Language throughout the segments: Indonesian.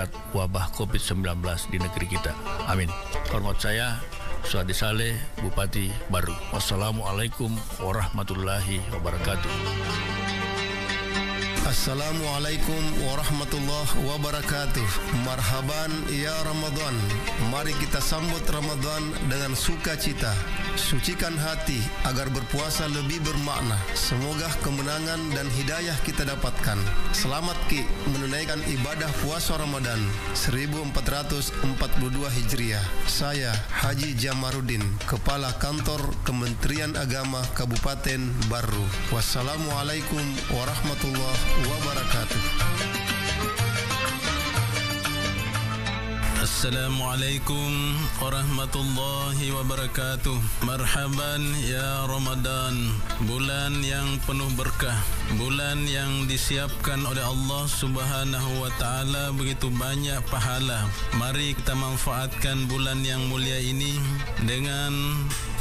mengangkat wabah COVID-19 di negeri kita. Amin. Hormat saya Suhadi Saleh, Bupati Baru. Wassalamualaikum warahmatullahi wabarakatuh. Assalamualaikum warahmatullahi wabarakatuh. Marhaban ya Ramadan. Mari kita sambut Ramadan dengan sukacita. Sucikan hati agar berpuasa lebih bermakna. Semoga kemenangan dan hidayah kita dapatkan. Selamat Ki menunaikan ibadah puasa Ramadan 1442 Hijriah. Saya Haji Jamaruddin, Kepala Kantor Kementerian Agama Kabupaten Baru. Wassalamualaikum warahmatullahi wabarakatuh. Assalamualaikum warahmatullahi wabarakatuh. Marhaban ya Ramadan, bulan yang penuh berkah, bulan yang disiapkan oleh Allah Subhanahu wa taala begitu banyak pahala. Mari kita manfaatkan bulan yang mulia ini dengan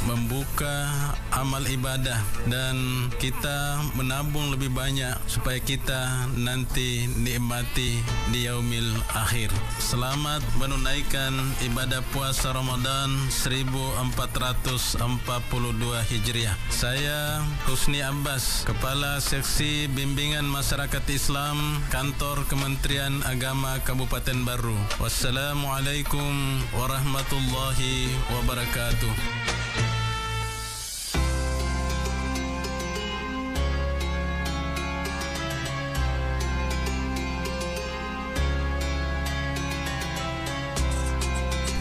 membuka amal ibadah dan kita menabung lebih banyak supaya kita nanti nikmati di yaumil akhir. Selamat menunaikan ibadah puasa Ramadan 1442 Hijriah. Saya Husni Abbas, Kepala Seksi Bimbingan Masyarakat Islam Kantor Kementerian Agama Kabupaten Baru. Wassalamualaikum warahmatullahi wabarakatuh.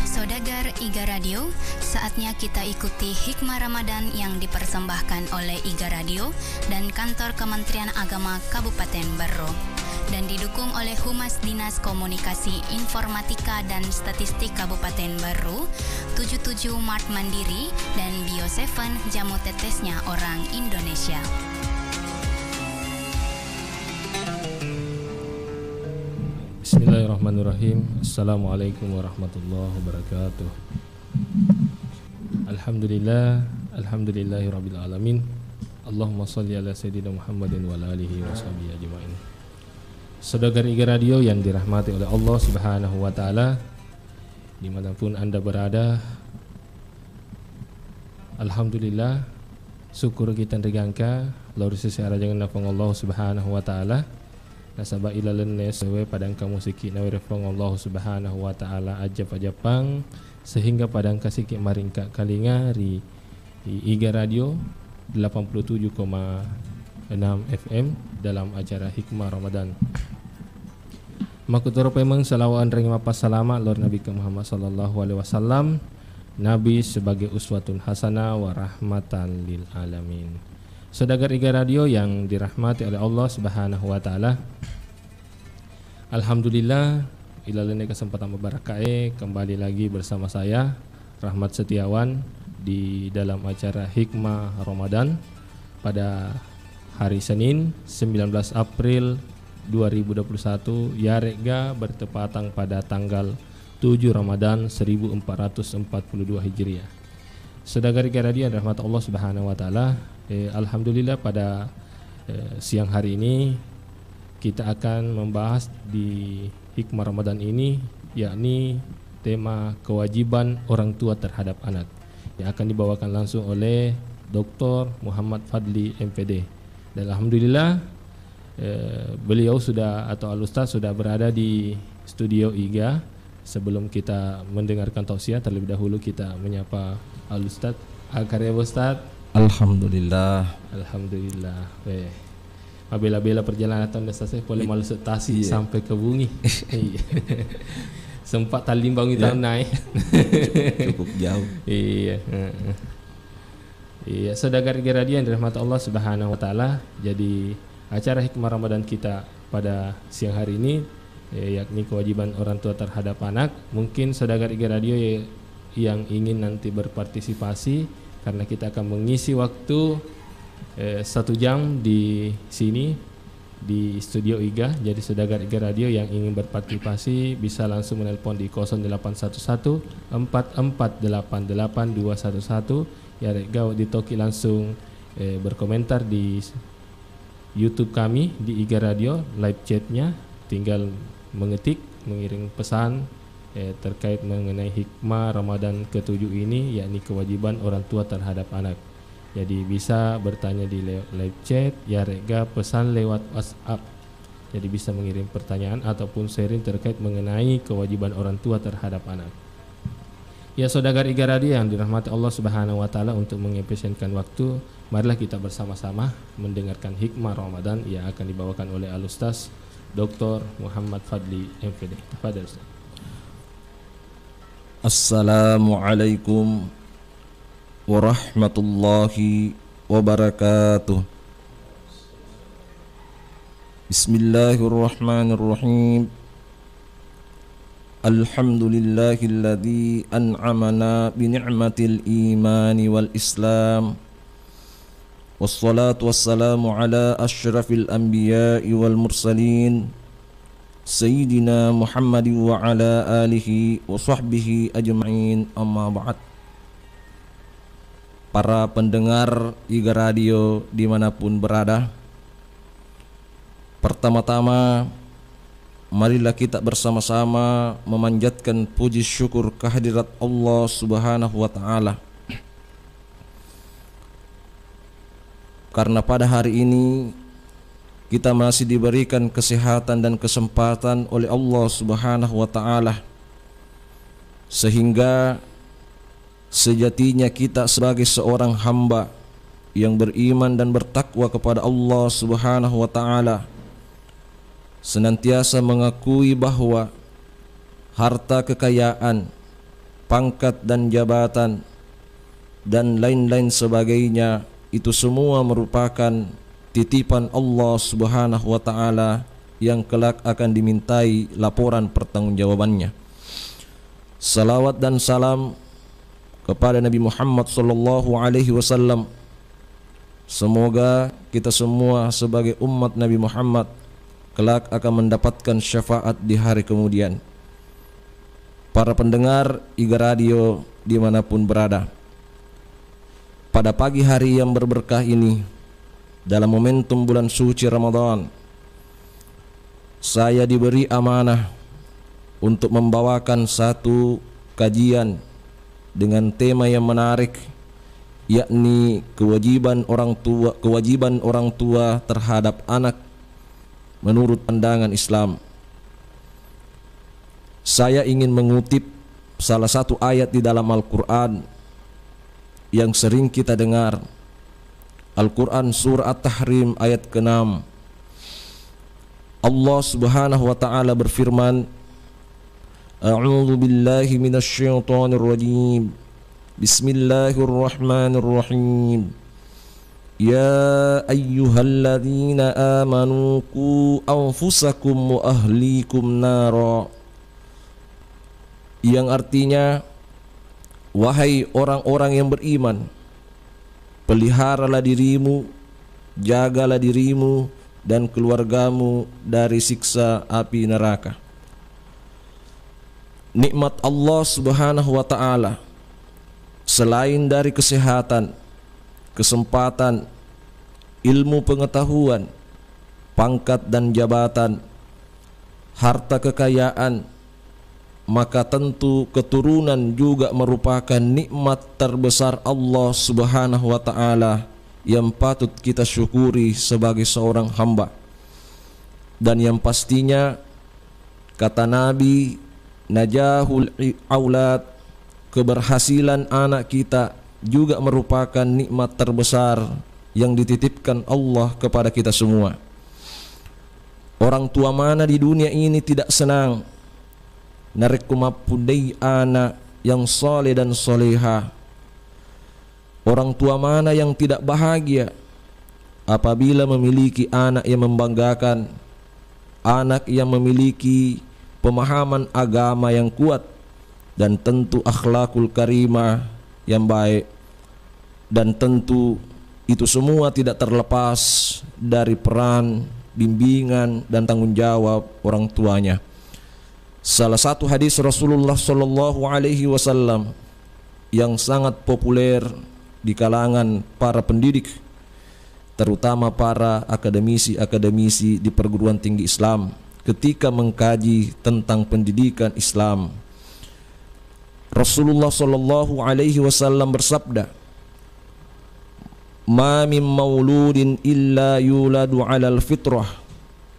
Saudagar IGA Radio, saatnya kita ikuti hikmah Ramadan yang dipersembahkan oleh IGA Radio dan Kantor Kementerian Agama Kabupaten Baru dan didukung oleh Humas Dinas Komunikasi Informatika dan Statistik Kabupaten Baru, 77 Mart Mandiri dan Bio7 Jamu Tetesnya Orang Indonesia. Bismillahirrahmanirrahim. Assalamualaikum warahmatullahi wabarakatuh. Alhamdulillahirabbil alamin. Allahumma shalli ala sayyidina Muhammadin wa ala alihi washabihi ajmain. Saudagar IGA Radio yang dirahmati oleh Allah Subhanahu wa taala, dimanapun Anda berada, alhamdulillah, syukur kita regangka laur sisi arajangan nafang Allah Subhanahu wa taala. Nasaba ilalan nesewe padang kamu siki nawirefong Allah Subhanahu wa taala ajap-ajapang sehingga padang kasiki maringka kalinga di IGA Radio 87,6 FM dalam acara Hikmah Ramadan. Makutoro pemang salawat ring mapas salama lor Nabi Muhammad sallallahu alaihi wasallam, Nabi sebagai uswatun hasanah wa rahmatan lil alamin. Saudagar IGA Radio yang dirahmati oleh Allah Subhanahu wa taala. Alhamdulillah, ilalene kesempatan berkah kembali lagi bersama saya Rahmat Setiawan di dalam acara Hikmah Ramadan pada hari Senin 19 April 2021 Yarega bertepatan pada tanggal 7 Ramadan 1442 Hijriah. Saudagar IGA Radio yang dirahmati Allah Subhanahu wa taala. Alhamdulillah pada siang hari ini kita akan membahas di Hikmah Ramadan ini, yakni tema kewajiban orang tua terhadap anak, yang akan dibawakan langsung oleh Dr. Muhammad Fadli MPD. Dan alhamdulillah beliau sudah atau Al-Ustaz sudah berada di studio IGA. Sebelum kita mendengarkan tausiah, terlebih dahulu kita menyapa Al-Ustaz. Al-Karim Ustaz. Alhamdulillah. Alhamdulillah. Bela-bela perjalanan tahun selesai boleh malu setasi sampai ke Bungi. Sempat Talimbang itu naik. Cukup jauh. Iya. Iya, saudagar IGA Radio yang dirahmati Allah Subhanahu wa taala. Jadi acara Hikmah Ramadan kita pada siang hari ini yakni kewajiban orang tua terhadap anak. Mungkin saudagar IGA Radio yang ingin nanti berpartisipasi, karena kita akan mengisi waktu 1 jam di sini di studio IGA. Jadi saudagar IGA Radio yang ingin berpartisipasi bisa langsung menelpon di 0811 4488 211. Ya rega ditoki langsung berkomentar di YouTube kami di IGA Radio live chatnya, tinggal mengetik mengirim pesan terkait mengenai hikmah Ramadan ke-7 ini, yakni kewajiban orang tua terhadap anak. Jadi bisa bertanya di live chat, ya rega pesan lewat WhatsApp. Jadi bisa mengirim pertanyaan ataupun sharing terkait mengenai kewajiban orang tua terhadap anak. Ya saudagar Iga Radio yang dirahmati Allah Subhanahu wa taala, untuk mengefisienkan waktu, marilah kita bersama-sama mendengarkan hikmah Ramadan yang akan dibawakan oleh Al-Ustaz Dr. Muhammad Fadli MPD. Tafadhal Ustaz. Assalamualaikum warahmatullahi wabarakatuh. Bismillahirrahmanirrahim. Alhamdulillahilladzi an'amana bi ni'matil imani wal islam. Wassalatu wassalamu ala asyrafil anbiya'i wal mursalin Sayyidina Muhammad wa ala alihi wa sahbihi ajma'in, amma ba'd. Para pendengar Iga Radio dimanapun berada, pertama-tama marilah kita bersama-sama memanjatkan puji syukur kehadirat Allah Subhanahu wa ta'ala, karena pada hari ini kita masih diberikan kesehatan dan kesempatan oleh Allah Subhanahu wa ta'ala, sehingga sejatinya kita sebagai seorang hamba yang beriman dan bertakwa kepada Allah Subhanahu wa ta'ala senantiasa mengakui bahwa harta kekayaan, pangkat dan jabatan dan lain-lain sebagainya itu semua merupakan titipan Allah Subhanahu wa ta'ala yang kelak akan dimintai laporan pertanggungjawabannya. Salawat dan salam kepada Nabi Muhammad sallallahu alaihi wasallam. Semoga kita semua sebagai umat Nabi Muhammad kelak akan mendapatkan syafaat di hari kemudian. Para pendengar Iga Radio dimanapun berada, pada pagi hari yang berberkah ini, dalam momentum bulan suci Ramadan, saya diberi amanah untuk membawakan satu kajian dengan tema yang menarik, yakni kewajiban orang tua terhadap anak menurut pandangan Islam. Saya ingin mengutip salah satu ayat di dalam Al-Quran yang sering kita dengar, Al-Quran surah At-Tahrim ayat ke-6. Allah Subhanahu wa ta'ala berfirman, A'udzu billahi minasy syaithanir rajim. Bismillahirrahmanirrahim. Ya ayyuhalladzina amanu qu anfusakum wa ahlikum nara. Yang artinya, wahai orang-orang yang beriman, peliharalah dirimu, jagalah dirimu dan keluargamu dari siksa api neraka. Nikmat Allah Subhanahu wa ta'ala selain dari kesehatan, kesempatan, ilmu pengetahuan, pangkat dan jabatan, harta kekayaan, maka tentu keturunan juga merupakan nikmat terbesar Allah Subhanahu wa ta'ala yang patut kita syukuri sebagai seorang hamba. Dan yang pastinya, kata Nabi, najahul aulad, keberhasilan anak kita juga merupakan nikmat terbesar yang dititipkan Allah kepada kita semua. Orang tua mana di dunia ini tidak senang narekumapudai anak yang soleh dan soleha? Orang tua mana yang tidak bahagia apabila memiliki anak yang membanggakan, anak yang memiliki pemahaman agama yang kuat dan tentu akhlakul karimah yang baik. Dan tentu itu semua tidak terlepas dari peran, bimbingan dan tanggung jawab orang tuanya. Salah satu hadis Rasulullah sallallahu alaihi wasallam yang sangat populer di kalangan para pendidik, terutama para akademisi-akademisi di perguruan tinggi Islam, ketika mengkaji tentang pendidikan Islam. Rasulullah sallallahu alaihi wasallam bersabda, "Ma min mauludin illa yuladu 'alal fitrah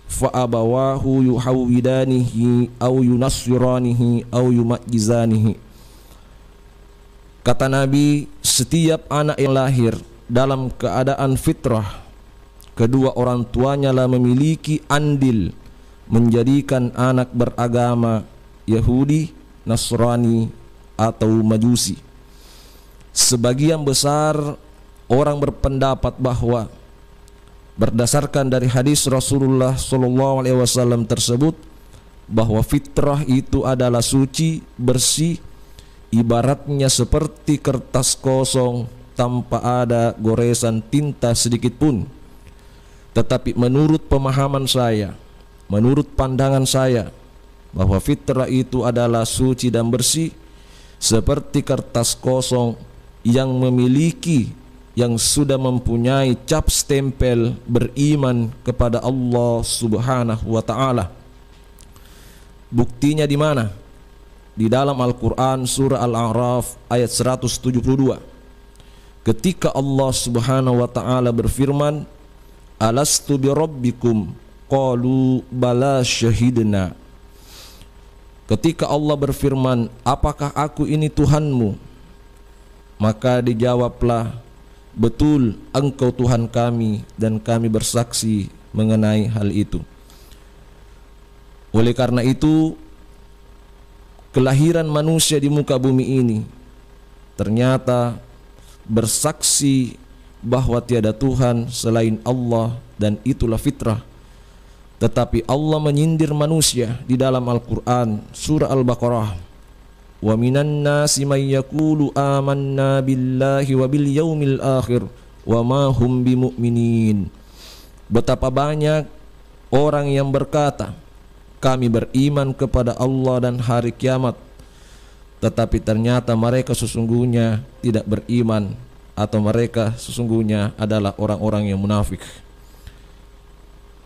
fa abawahu yuhawwidanihi aw yunassiranihi aw yumajjizanihi." Kata Nabi, setiap anak yang lahir dalam keadaan fitrah, kedua orang tuanya lah memiliki andil menjadikan anak beragama Yahudi, Nasrani atau Majusi. Sebagian besar orang berpendapat bahwa berdasarkan dari hadis Rasulullah SAW tersebut, bahwa fitrah itu adalah suci, bersih, ibaratnya seperti kertas kosong tanpa ada goresan tinta sedikit pun. Tetapi menurut pemahaman saya, menurut pandangan saya, bahwa fitrah itu adalah suci dan bersih seperti kertas kosong yang memiliki, yang sudah mempunyai cap stempel beriman kepada Allah Subhanahu wa taala. Buktinya di mana? Di dalam Al-Qur'an surah Al-A'raf ayat 172. Ketika Allah Subhanahu wa taala berfirman, "Alastu birabbikum?" Qalu bala syahidna. Ketika Allah berfirman, "Apakah aku ini Tuhanmu?" Maka dijawablah, "Betul, Engkau Tuhan kami dan kami bersaksi mengenai hal itu." Oleh karena itu, kelahiran manusia di muka bumi ini ternyata bersaksi bahwa tiada Tuhan selain Allah, dan itulah fitrah. Tetapi Allah menyindir manusia di dalam Al-Quran surah Al-Baqarah, "Wa minan nasi may yaqulu amanna billahi wa bil yaumil akhir wa ma hum bimu'minin." Betapa banyak orang yang berkata, "Kami beriman kepada Allah dan hari kiamat," tetapi ternyata mereka sesungguhnya tidak beriman, atau mereka sesungguhnya adalah orang-orang yang munafik.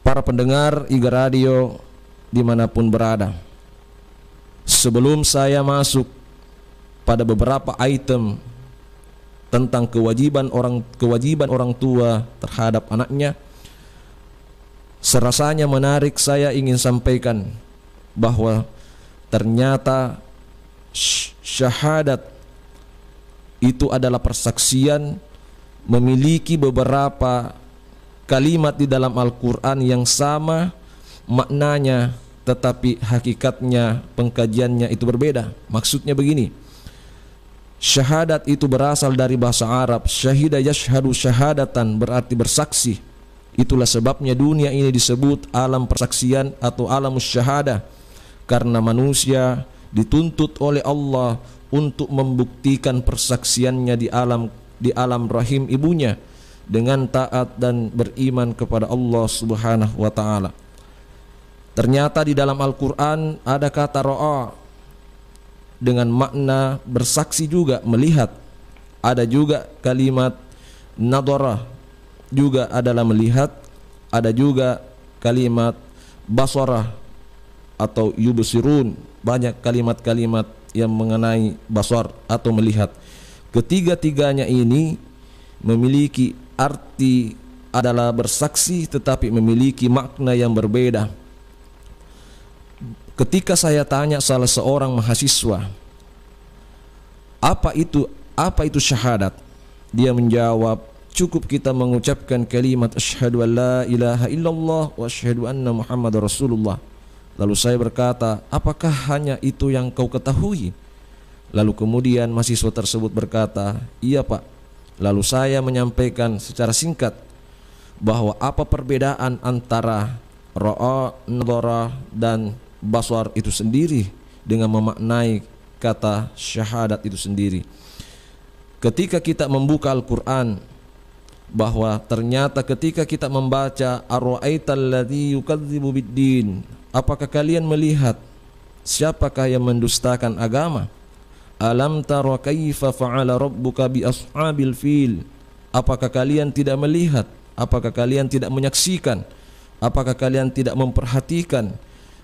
Para pendengar IGA Radio dimanapun berada, sebelum saya masuk pada beberapa item tentang kewajiban orang tua terhadap anaknya, serasanya menarik saya ingin sampaikan bahwa ternyata syahadat itu adalah persaksian, memiliki beberapa kalimat di dalam Al-Quran yang sama maknanya, tetapi hakikatnya, pengkajiannya itu berbeda. Maksudnya begini, syahadat itu berasal dari bahasa Arab, syahida yashhadu syahadatan, berarti bersaksi. Itulah sebabnya dunia ini disebut alam persaksian atau alamus syahada, karena manusia dituntut oleh Allah untuk membuktikan persaksiannya di alam rahim ibunya dengan taat dan beriman kepada Allah Subhanahu wa taala. Ternyata di dalam Al-Qur'an ada kata ra'a dengan makna bersaksi juga, melihat. Ada juga kalimat nadara juga adalah melihat. Ada juga kalimat basara atau yubsirun. Banyak kalimat-kalimat yang mengenai basar atau melihat. Ketiga-tiganya ini memiliki arti adalah bersaksi, tetapi memiliki makna yang berbeda. Ketika saya tanya salah seorang mahasiswa, apa itu syahadat? Dia menjawab, cukup kita mengucapkan kalimat asyhadu an la ilaha illallah wa asyhadu anna Muhammadar Rasulullah. Lalu saya berkata, apakah hanya itu yang kau ketahui? Lalu kemudian mahasiswa tersebut berkata, iya Pak. Lalu saya menyampaikan secara singkat bahwa apa perbedaan antara ra'a, nadhara dan basar itu sendiri dengan memaknai kata syahadat itu sendiri. Ketika kita membuka Al-Quran, bahwa ternyata ketika kita membaca ar-ra'aital ladzi yukadzibu bid-din, apakah kalian melihat siapakah yang mendustakan agama? Alam tara kaifa fa'ala rabbuka bi ashabil fil. Apakah kalian tidak melihat? Apakah kalian tidak menyaksikan? Apakah kalian tidak memperhatikan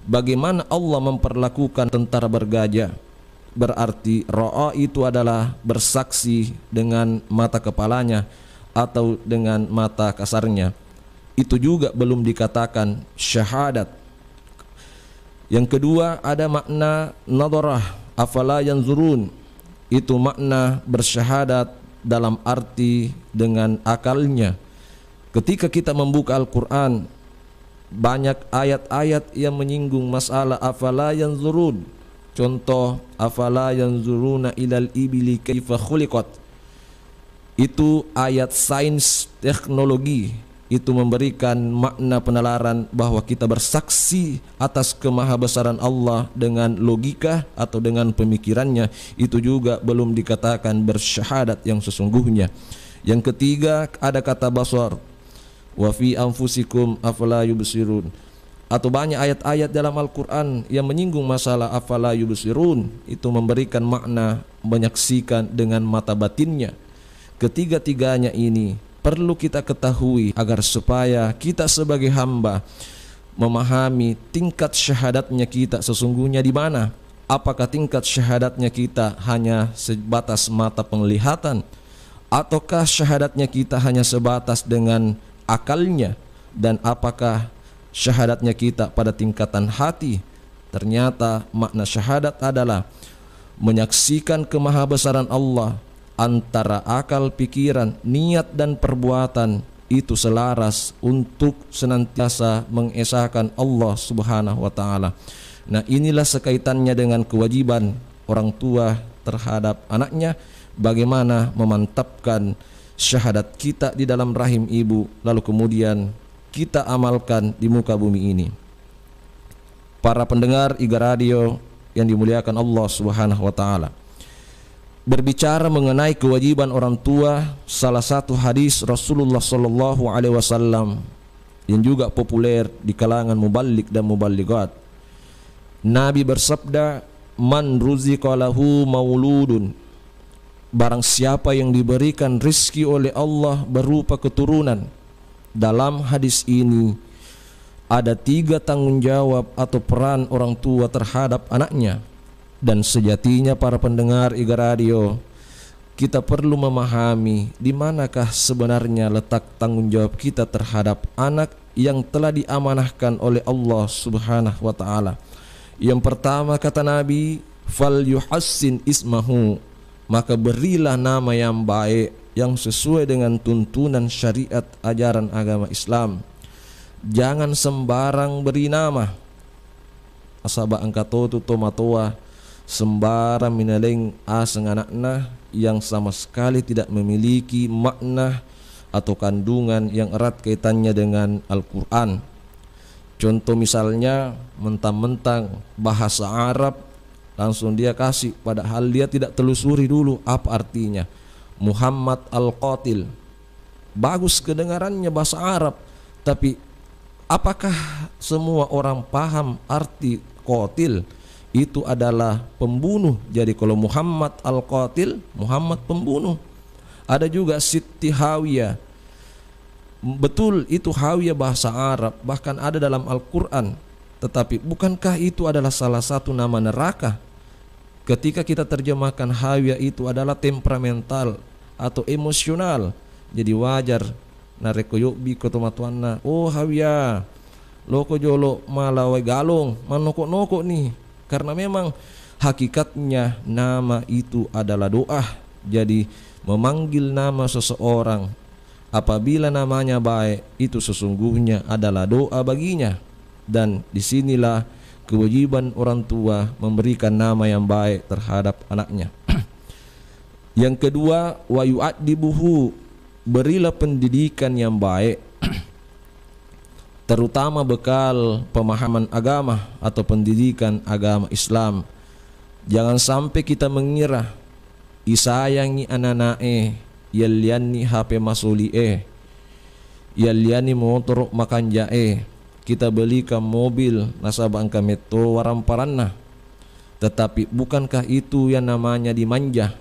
bagaimana Allah memperlakukan tentara bergajah. Berarti ra'a itu adalah bersaksi dengan mata kepalanya atau dengan mata kasarnya. Itu juga belum dikatakan syahadat. Yang kedua ada makna nadarah, afala yanzurun. Itu makna bersyahadat dalam arti dengan akalnya. Ketika kita membuka Al-Quran, banyak ayat-ayat yang menyinggung masalah afala yanzurun. Contoh, afala yanzuruna ilal ibili kaifa khuliqat. Itu ayat sains teknologi. Itu memberikan makna penalaran bahwa kita bersaksi atas kemahabesaran Allah dengan logika atau dengan pemikirannya. Itu juga belum dikatakan bersyahadat yang sesungguhnya. Yang ketiga ada kata basar, wa fi anfusikum afala yubsirun. Atau banyak ayat-ayat dalam Al-Quran yang menyinggung masalah afala yubsirun. Itu memberikan makna menyaksikan dengan mata batinnya. Ketiga-tiganya ini perlu kita ketahui agar supaya kita sebagai hamba memahami tingkat syahadatnya kita sesungguhnya di mana. Apakah tingkat syahadatnya kita hanya sebatas mata penglihatan, ataukah syahadatnya kita hanya sebatas dengan akalnya, dan apakah syahadatnya kita pada tingkatan hati. Ternyata makna syahadat adalah menyaksikan kemahabesaran Allah. Antara akal, pikiran, niat dan perbuatan itu selaras untuk senantiasa mengesahkan Allah Subhanahu wa taala. Nah, inilah sekaitannya dengan kewajiban orang tua terhadap anaknya, bagaimana memantapkan syahadat kita di dalam rahim ibu, lalu kemudian kita amalkan di muka bumi ini. Para pendengar IGA Radio yang dimuliakan Allah Subhanahu wa taala, berbicara mengenai kewajiban orang tua, salah satu hadis Rasulullah sallallahu alaihi wasallam yang juga populer di kalangan muballigh dan muballighat. Nabi bersabda, "Man ruziqa lahu mauludun." Barang siapa yang diberikan rizki oleh Allah berupa keturunan. Dalam hadis ini ada 3 tanggung jawab atau peran orang tua terhadap anaknya. Dan sejatinya para pendengar IGA Radio, kita perlu memahami di manakah sebenarnya letak tanggung jawab kita terhadap anak yang telah diamanahkan oleh Allah Subhanahu wa taala. Yang pertama kata Nabi, fal yuhassin ismahu, maka berilah nama yang baik yang sesuai dengan tuntunan syariat ajaran agama Islam. Jangan sembarang beri nama. Asaba angkatotu tomatoa, sembarang minaleng aseng anakna yang sama sekali tidak memiliki makna atau kandungan yang erat kaitannya dengan Al-Quran. Contoh misalnya mentang-mentang bahasa Arab langsung dia kasih, padahal dia tidak telusuri dulu apa artinya. Muhammad Al-Qatil, bagus kedengarannya bahasa Arab, tapi apakah semua orang paham arti qatil? Itu adalah pembunuh. Jadi kalau Muhammad Al-Qatil, Muhammad pembunuh. Ada juga Siti Hawiyah, betul itu Hawiyah bahasa Arab, bahkan ada dalam Al-Quran. Tetapi bukankah itu adalah salah satu nama neraka? Ketika kita terjemahkan Hawiyah itu adalah temperamental atau emosional, jadi wajar nareko yobi kotomatuanna, oh Hawiyah loko jolo malawe galong manoko-noko nih. Karena memang hakikatnya nama itu adalah doa. Jadi memanggil nama seseorang apabila namanya baik itu sesungguhnya adalah doa baginya. Dan disinilah kewajiban orang tua memberikan nama yang baik terhadap anaknya. Yang kedua, wa yu'addibuhu, berilah pendidikan yang baik, terutama bekal pemahaman agama atau pendidikan agama Islam. Jangan sampai kita mengira isayangi ananae yaliani HP masuli yaliani motor makanjae, kita belikan mobil nasabang kameto waramparanna. Tetapi bukankah itu yang namanya dimanja?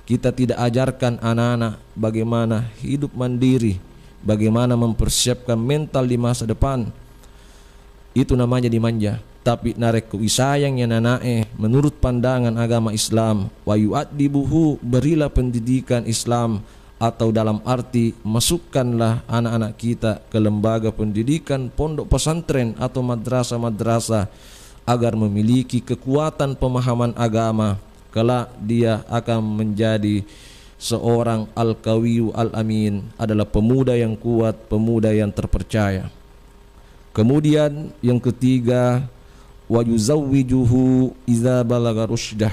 Kita tidak ajarkan anak-anak bagaimana hidup mandiri, bagaimana mempersiapkan mental di masa depan. Itu namanya dimanja. tapi narek kuisayang yang nanae menurut pandangan agama Islam. Wa yu'addibuhu, berilah pendidikan Islam, atau dalam arti masukkanlah anak-anak kita ke lembaga pendidikan pondok pesantren atau madrasah-madrasah agar memiliki kekuatan pemahaman agama. Kelak dia akan menjadi seorang al-qawiyu al-amin, adalah pemuda yang kuat, pemuda yang terpercaya. Kemudian yang ketiga, wa yuzawwijuhu idza balagha rusydah,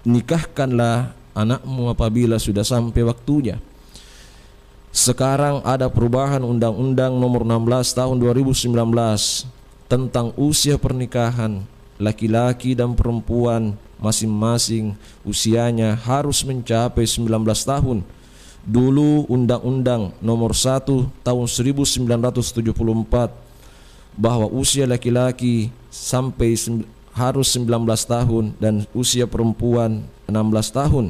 nikahkanlah anakmu apabila sudah sampai waktunya. Sekarang ada perubahan Undang-Undang Nomor 16 Tahun 2019 tentang usia pernikahan. Laki-laki dan perempuan masing-masing usianya harus mencapai 19 tahun. Dulu Undang-Undang Nomor 1 Tahun 1974 bahwa usia laki-laki harus 19 tahun dan usia perempuan 16 tahun.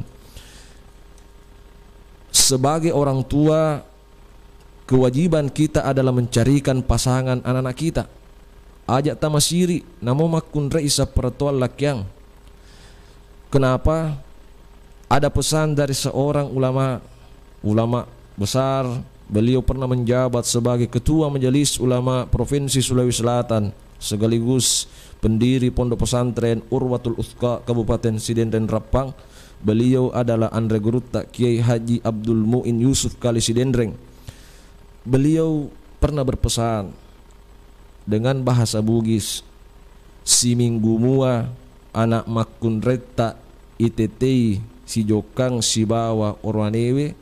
Sebagai orang tua, kewajiban kita adalah mencarikan pasangan anak-anak kita. Ajak tamasiri namo makun reisa peratuan lakyang. Kenapa? Ada pesan dari seorang ulama besar. Beliau pernah menjabat sebagai ketua majelis ulama Provinsi Sulawesi Selatan, sekaligus pendiri pondok pesantren Urwatul Uthqa Kabupaten Sidendren Rappang. Beliau adalah Andre Guruta Kiai Haji Abdul Muin Yusuf Kali Sidendreng. Beliau pernah berpesan dengan bahasa Bugis, si minggu mua anak makun reta itetei si jokang si bawa orwanewe,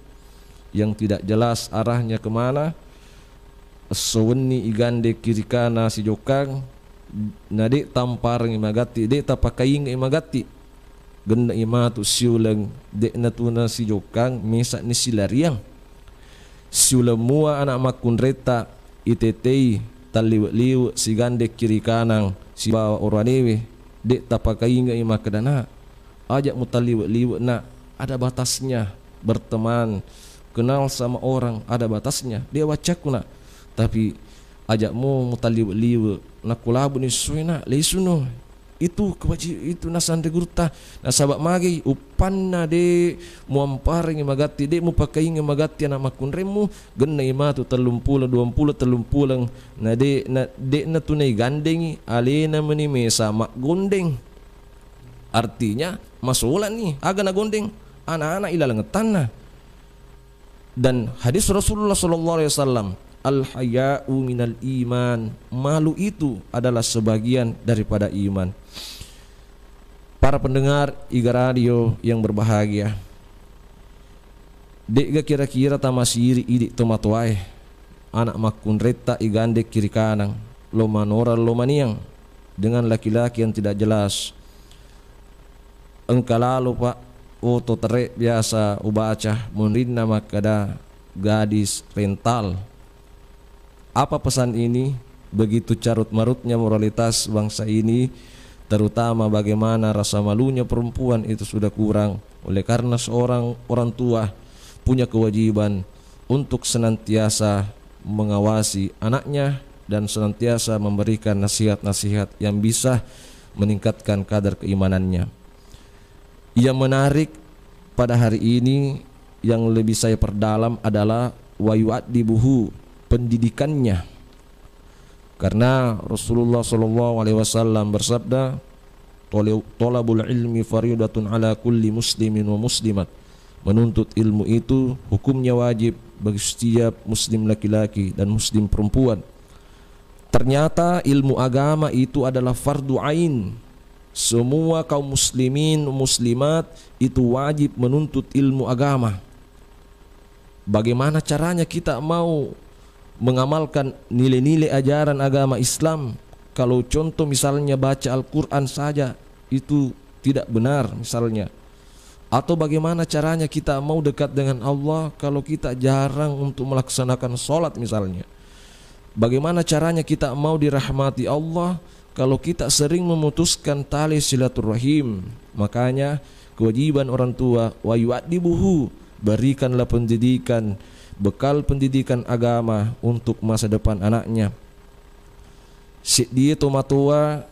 yang tidak jelas arahnya kemana. Seweni igande kiri kana si jokang nade tampar imagati de tapakaing imagati genda imatu siulang de natuna si jokang mesa ni silariang siulang mua anak makun reta itetei taliw-liw si gande kiri kanang si bawa orwanewe de tapakaing imakadana. Ajak mutaliw-liw na, ada batasnya. Berteman, kenal sama orang, ada batasnya. Dia wacaku na, tapi ajakmu mutaliw-liw na kulabu ni suina leisuno. Itu kewajiban itu nasande gurta nasabak magi upanna de muamparing magati de mu pakai magati anak makun remu genna imatu 30 20 na de na tunai gandengi alena menime sama gondeng. Artinya masulan nih aga na gondeng anak-anak ilalangetan na. Dan hadis Rasulullah sallallahu alaihi wasallam, al-haya'u minal iman, malu itu adalah sebagian daripada iman. Para pendengar Iga Radio yang berbahagia, dek kira-kira tamasiri idik tomatoai anak makun reta igande kiri kanang lomanora lomaniang dengan laki-laki yang tidak jelas. Engkalalu pak oto tere biasa ubaca munrinna makada gadis rental. Apa pesan ini? Begitu carut marutnya moralitas bangsa ini, terutama bagaimana rasa malunya perempuan itu sudah kurang. Oleh karena seorang orang tua punya kewajiban untuk senantiasa mengawasi anaknya dan senantiasa memberikan nasihat-nasihat yang bisa meningkatkan kadar keimanannya. Yang menarik pada hari ini yang lebih saya perdalam adalah wa yu'addibuhu, pendidikannya. Karena Rasulullah SAW bersabda, tolabul ilmi faridatun ala kulli muslimin wa muslimat. Menuntut ilmu itu hukumnya wajib bagi setiap muslim laki-laki dan muslim perempuan. Ternyata ilmu agama itu adalah fardu ain. Semua kaum muslimin muslimat itu wajib menuntut ilmu agama. Bagaimana caranya kita mau mengamalkan nilai-nilai ajaran agama Islam kalau contoh misalnya baca Al-Quran saja itu tidak benar misalnya? Atau bagaimana caranya kita mau dekat dengan Allah kalau kita jarang untuk melaksanakan sholat misalnya? Bagaimana caranya kita mau dirahmati Allah kalau kita sering memutuskan tali silaturahim? Makanya kewajiban orang tua wa yu'addibuhu, berikanlah pendidikan, bekal pendidikan agama untuk masa depan anaknya. Si dia tu matua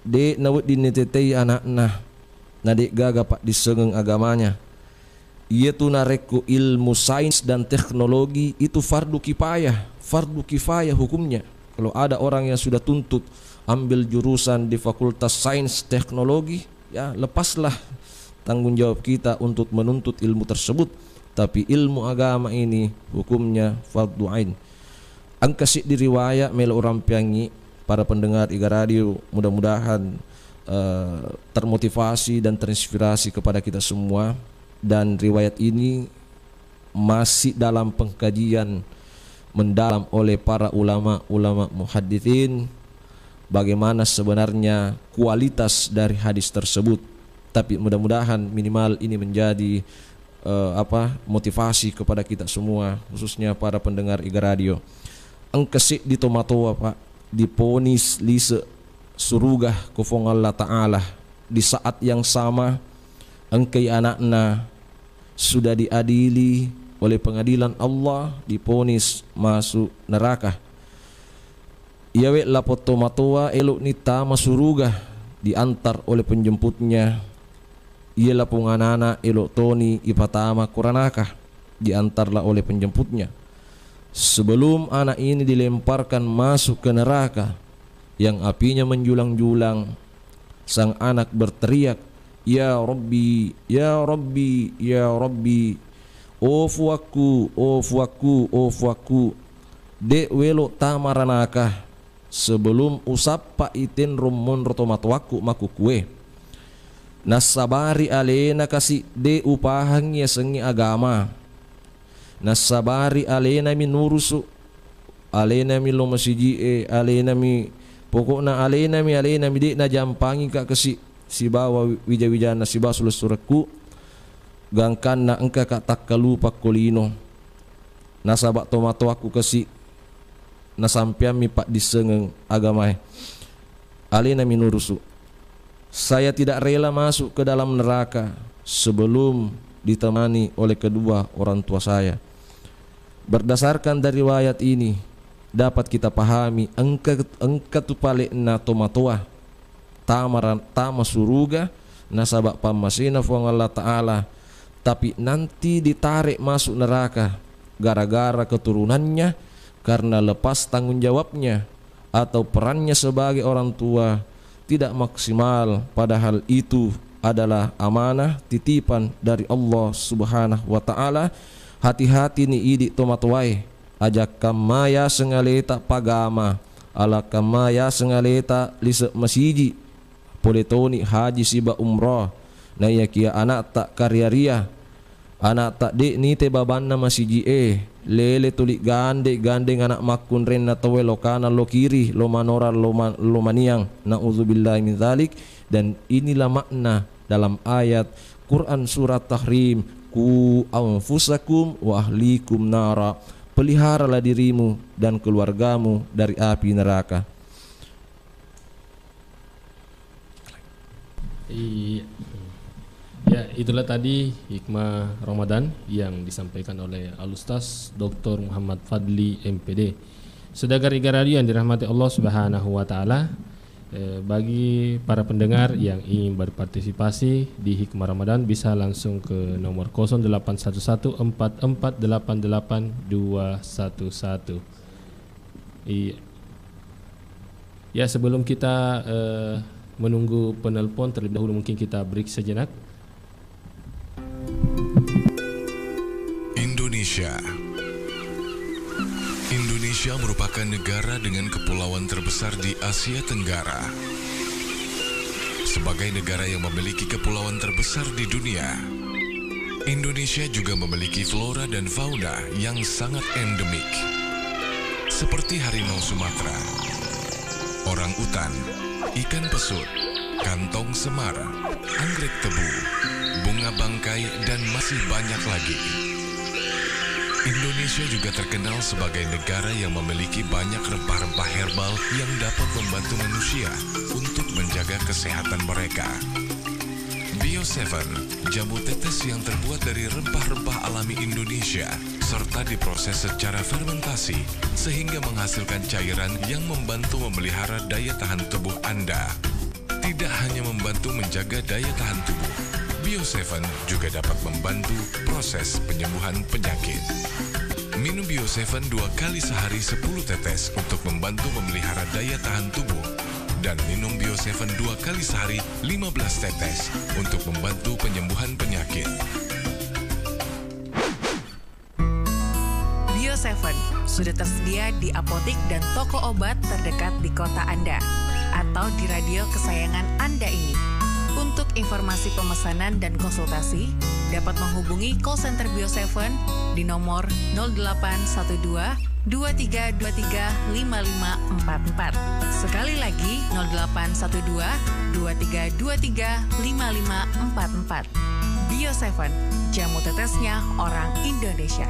de nawut dinetei anak-anak na de gaga pak disengeng agamanya. Ia tu nareku ilmu sains dan teknologi itu fardu kifayah hukumnya. Kalau ada orang yang sudah tuntut ambil jurusan di fakultas sains teknologi, ya lepaslah tanggung jawab kita untuk menuntut ilmu tersebut. Tapi ilmu agama ini hukumnya fardu ain. Angkasih di riwayat melo orang piangi para pendengar Iga Radio, mudah-mudahan termotivasi dan terinspirasi kepada kita semua. Dan riwayat ini masih dalam pengkajian mendalam oleh para ulama muhadditsin bagaimana sebenarnya kualitas dari hadis tersebut. Tapi mudah-mudahan minimal ini menjadi motivasi kepada kita semua, khususnya para pendengar Iga Radio. Engkesik di tomatoa Pak diponis lise surugah kufong Allah Ta'ala. Di saat yang sama engkai anakna sudah diadili oleh pengadilan Allah, diponis masuk neraka. Iawe lapoto matoa elok nita masuruga diantar oleh penjemputnya. Ia lapung anak elok toni ipatama kuranaka diantarlah oleh penjemputnya. Sebelum anak ini dilemparkan masuk ke neraka yang apinya menjulang-julang, sang anak berteriak, "Ya Rabbi, ya Rabbi, ya Rabbi, ofu aku, dek welo tamaranaka sebelum usap pa itin rumon rotomatuaku maku kue. Nasabari alena kasi de upahangnya sengi agama. Nasabari alena mi nurusu, alena mi lo masiji alena mi pokokna alena mi de na jampangi ka kasi si bawa wijawijana si bawa sulus suraku gangkan na engka ka takkalupa kolino nasabak tomato aku kasi nasampian mi pak disengeng agamai alena mi nurusu. Saya tidak rela masuk ke dalam neraka sebelum ditemani oleh kedua orang tua saya. Berdasarkan dari riwayat ini dapat kita pahami engka tu pale na tomatoa tama suruga nasabak pamasina fuang Allah Ta'ala, tapi nanti ditarik masuk neraka gara-gara keturunannya karena lepas tanggung jawabnya atau perannya sebagai orang tua tidak maksimal, padahal itu adalah amanah titipan dari Allah Subhanahu wa Ta'ala. Hati-hati ni idik tomatwai ajak kamaya sengaleta pagama ala kamaya sengaleta lisa masiji poletoni haji siba umrah na iya kia anak tak karyaria anak tak dek ni te babanna masiji lele tulik gande anak makun ren na tawe lokana lo kiri lo manora lo maniang na'udzubillahi min dzalik. Dan inilah makna dalam ayat Quran surat Tahrim, ku anfusakum wa ahlikum nara, peliharalah dirimu dan keluargamu dari api neraka. Ya, itulah tadi hikmah Ramadan yang disampaikan oleh Al-Ustaz Dr. Muhammad Fadli MPD. Saudara Iga Radio yang dirahmati Allah Subhanahu wa Ta'ala, bagi para pendengar yang ingin berpartisipasi di hikmah Ramadan bisa langsung ke nomor 0811-4488-211. Ya, sebelum kita menunggu penelpon terlebih dahulu mungkin kita break sejenak. Indonesia merupakan negara dengan kepulauan terbesar di Asia Tenggara. Sebagai negara yang memiliki kepulauan terbesar di dunia, Indonesia juga memiliki flora dan fauna yang sangat endemik, seperti harimau Sumatera, orang utan, ikan pesut, kantong semar, anggrek tebu, bunga bangkai, dan masih banyak lagi. Indonesia juga terkenal sebagai negara yang memiliki banyak rempah-rempah herbal yang dapat membantu manusia untuk menjaga kesehatan mereka. Bio7, jamu tetes yang terbuat dari rempah-rempah alami Indonesia serta diproses secara fermentasi sehingga menghasilkan cairan yang membantu memelihara daya tahan tubuh Anda. Tidak hanya membantu menjaga daya tahan tubuh, Bio7 juga dapat membantu proses penyembuhan penyakit. Minum Bio7 2 kali sehari 10 tetes untuk membantu memelihara daya tahan tubuh. Dan minum Bio7 2 kali sehari 15 tetes untuk membantu penyembuhan penyakit. Bio7 sudah tersedia di apotik dan toko obat terdekat di kota Anda atau di radio kesayangan Anda ini. Untuk informasi pemesanan dan konsultasi, dapat menghubungi call center Bio7 di nomor 0812 2323 5544. Sekali lagi 0812 2323 5544. Bio7, jamu tetesnya orang Indonesia.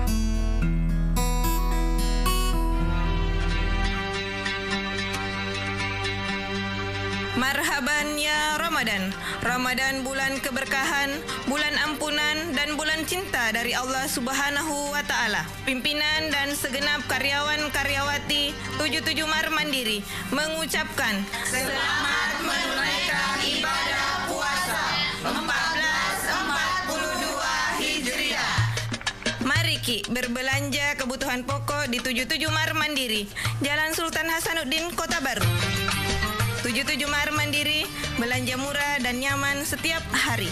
Marhaban ya Ramadan. Ramadan bulan keberkahan, bulan ampunan dan bulan cinta dari Allah Subhanahu wa taala. Pimpinan dan segenap karyawan-karyawati 77 Mar Mandiri mengucapkan selamat menunaikan ibadah puasa 1442 Hijriah. Mari Ki berbelanja kebutuhan pokok di 77 Mar Mandiri, Jalan Sultan Hasanuddin, Kota Baru. 77 Mar Mandiri, belanja murah dan nyaman setiap hari.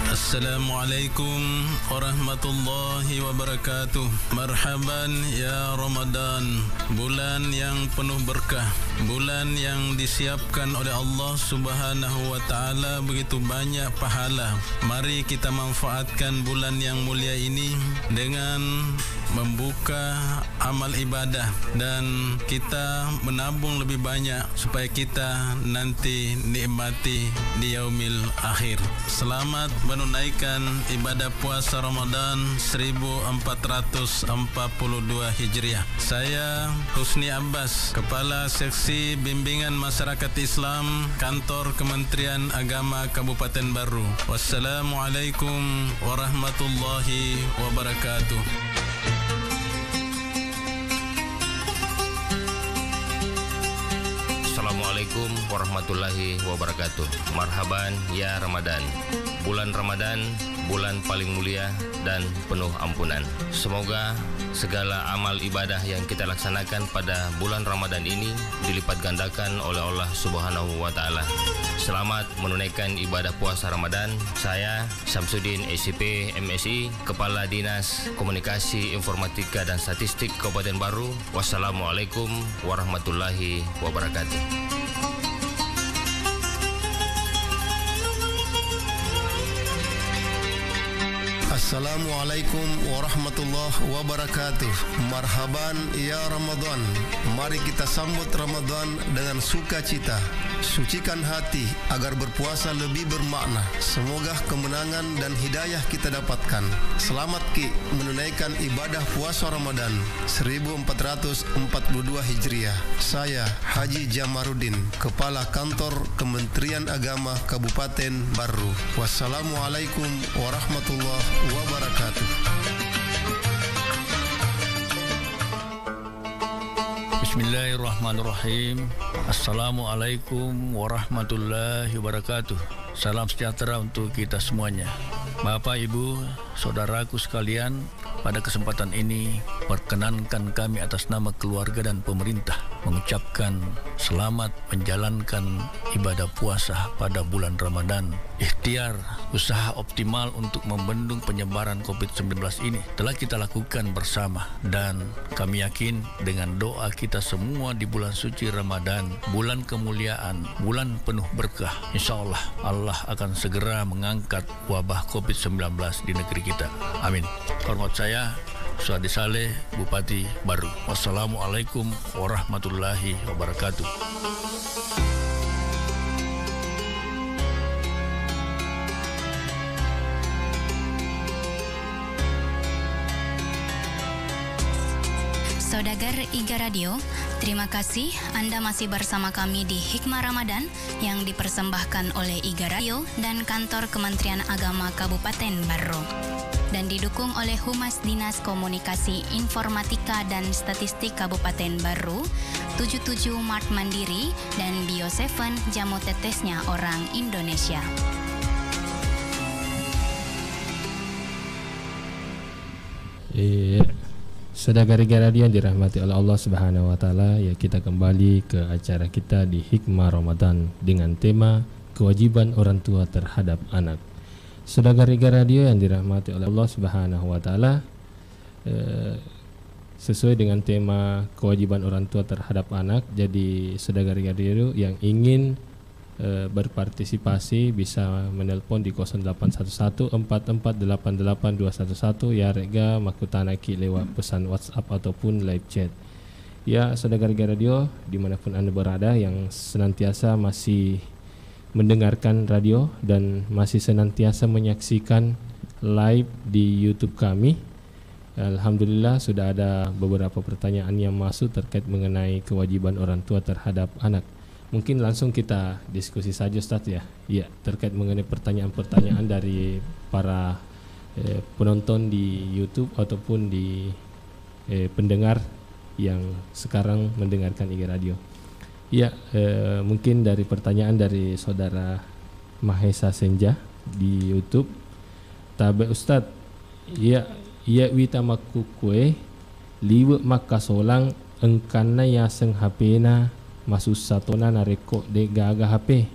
Assalamualaikum warahmatullahi wabarakatuh. Marhaban ya Ramadan, bulan yang penuh berkah, bulan yang disiapkan oleh Allah Subhanahu wa taala begitu banyak pahala. Mari kita manfaatkan bulan yang mulia ini dengan membuka amal ibadah dan kita menabung lebih banyak supaya kita nanti nikmati di yaumil akhir. Selamat menunaikan ibadah puasa Ramadan 1442 Hijriah. Saya Husni Abbas, Kepala Seksi Bimbingan Masyarakat Islam, Kantor Kementerian Agama Kabupaten Baru. Wassalamualaikum warahmatullahi wabarakatuh. Assalamualaikum warahmatullahi wabarakatuh. Marhaban ya Ramadan. Bulan Ramadan, bulan paling mulia dan penuh ampunan. Semoga segala amal ibadah yang kita laksanakan pada bulan Ramadan ini dilipat gandakan oleh Allah Subhanahu wa taala. Selamat menunaikan ibadah puasa Ramadan. Saya Syamsuddin SCP MSI, Kepala Dinas Komunikasi Informatika dan Statistik Kabupaten Baru. Wassalamualaikum warahmatullahi wabarakatuh. Assalamualaikum warahmatullahi wabarakatuh. Marhaban ya Ramadan. Mari kita sambut Ramadan dengan sukacita. Sucikan hati agar berpuasa lebih bermakna. Semoga kemenangan dan hidayah kita dapatkan. Selamat Ki menunaikan ibadah puasa Ramadan 1442 Hijriah. Saya Haji Jamaruddin, Kepala Kantor Kementerian Agama Kabupaten Baru. Wassalamualaikum warahmatullahi wabarakatuh. Bismillahirrahmanirrahim. Assalamualaikum warahmatullahi wabarakatuh. Salam sejahtera untuk kita semuanya. Bapak, Ibu, saudaraku sekalian, pada kesempatan ini perkenankan kami atas nama keluarga dan pemerintah mengucapkan selamat menjalankan ibadah puasa pada bulan Ramadan. Ikhtiar usaha optimal untuk membendung penyebaran COVID-19 ini telah kita lakukan bersama, dan kami yakin dengan doa kita semua di bulan suci Ramadan, bulan kemuliaan, bulan penuh berkah, insya Allah Allah akan segera mengangkat wabah COVID-19 di negeri kita. Amin. Hormat saya Suhadi Saleh, Bupati Baru. Wassalamualaikum warahmatullahi wabarakatuh. Saudagar Iga Radio, Terima kasih Anda masih bersama kami di Hikmah Ramadan yang dipersembahkan oleh IGA Radio dan Kantor Kementerian Agama Kabupaten Barro dan didukung oleh Humas Dinas Komunikasi Informatika dan Statistik Kabupaten Barro, 77 Mart Mandiri, dan Bio7 Jamu Tetesnya Orang Indonesia. Saudara radio yang dirahmati oleh Allah Subhanahu wa taala, ya kita kembali ke acara kita di Hikmah Ramadan dengan tema kewajiban orang tua terhadap anak. Saudara radio yang dirahmati oleh Allah Subhanahu wa taala, sesuai dengan tema kewajiban orang tua terhadap anak, jadi saudara radio yang ingin berpartisipasi bisa menelpon di 081144888211 ya rega makutanaki lewat pesan WhatsApp ataupun live chat. Ya saudara radio dimanapun Anda berada yang senantiasa masih mendengarkan radio dan masih senantiasa menyaksikan live di YouTube kami, alhamdulillah sudah ada beberapa pertanyaan yang masuk terkait mengenai kewajiban orang tua terhadap anak. Mungkin langsung kita diskusi saja Ustaz ya. Ya, terkait mengenai pertanyaan-pertanyaan dari para penonton di YouTube ataupun di pendengar yang sekarang mendengarkan IGA Radio. Ya, mungkin dari pertanyaan dari saudara Mahesa Senja di YouTube. Tabe Ustaz, ya wita maku kue liwe makasolang engkana ya seng hapena masuk satona nareko de gaga HP.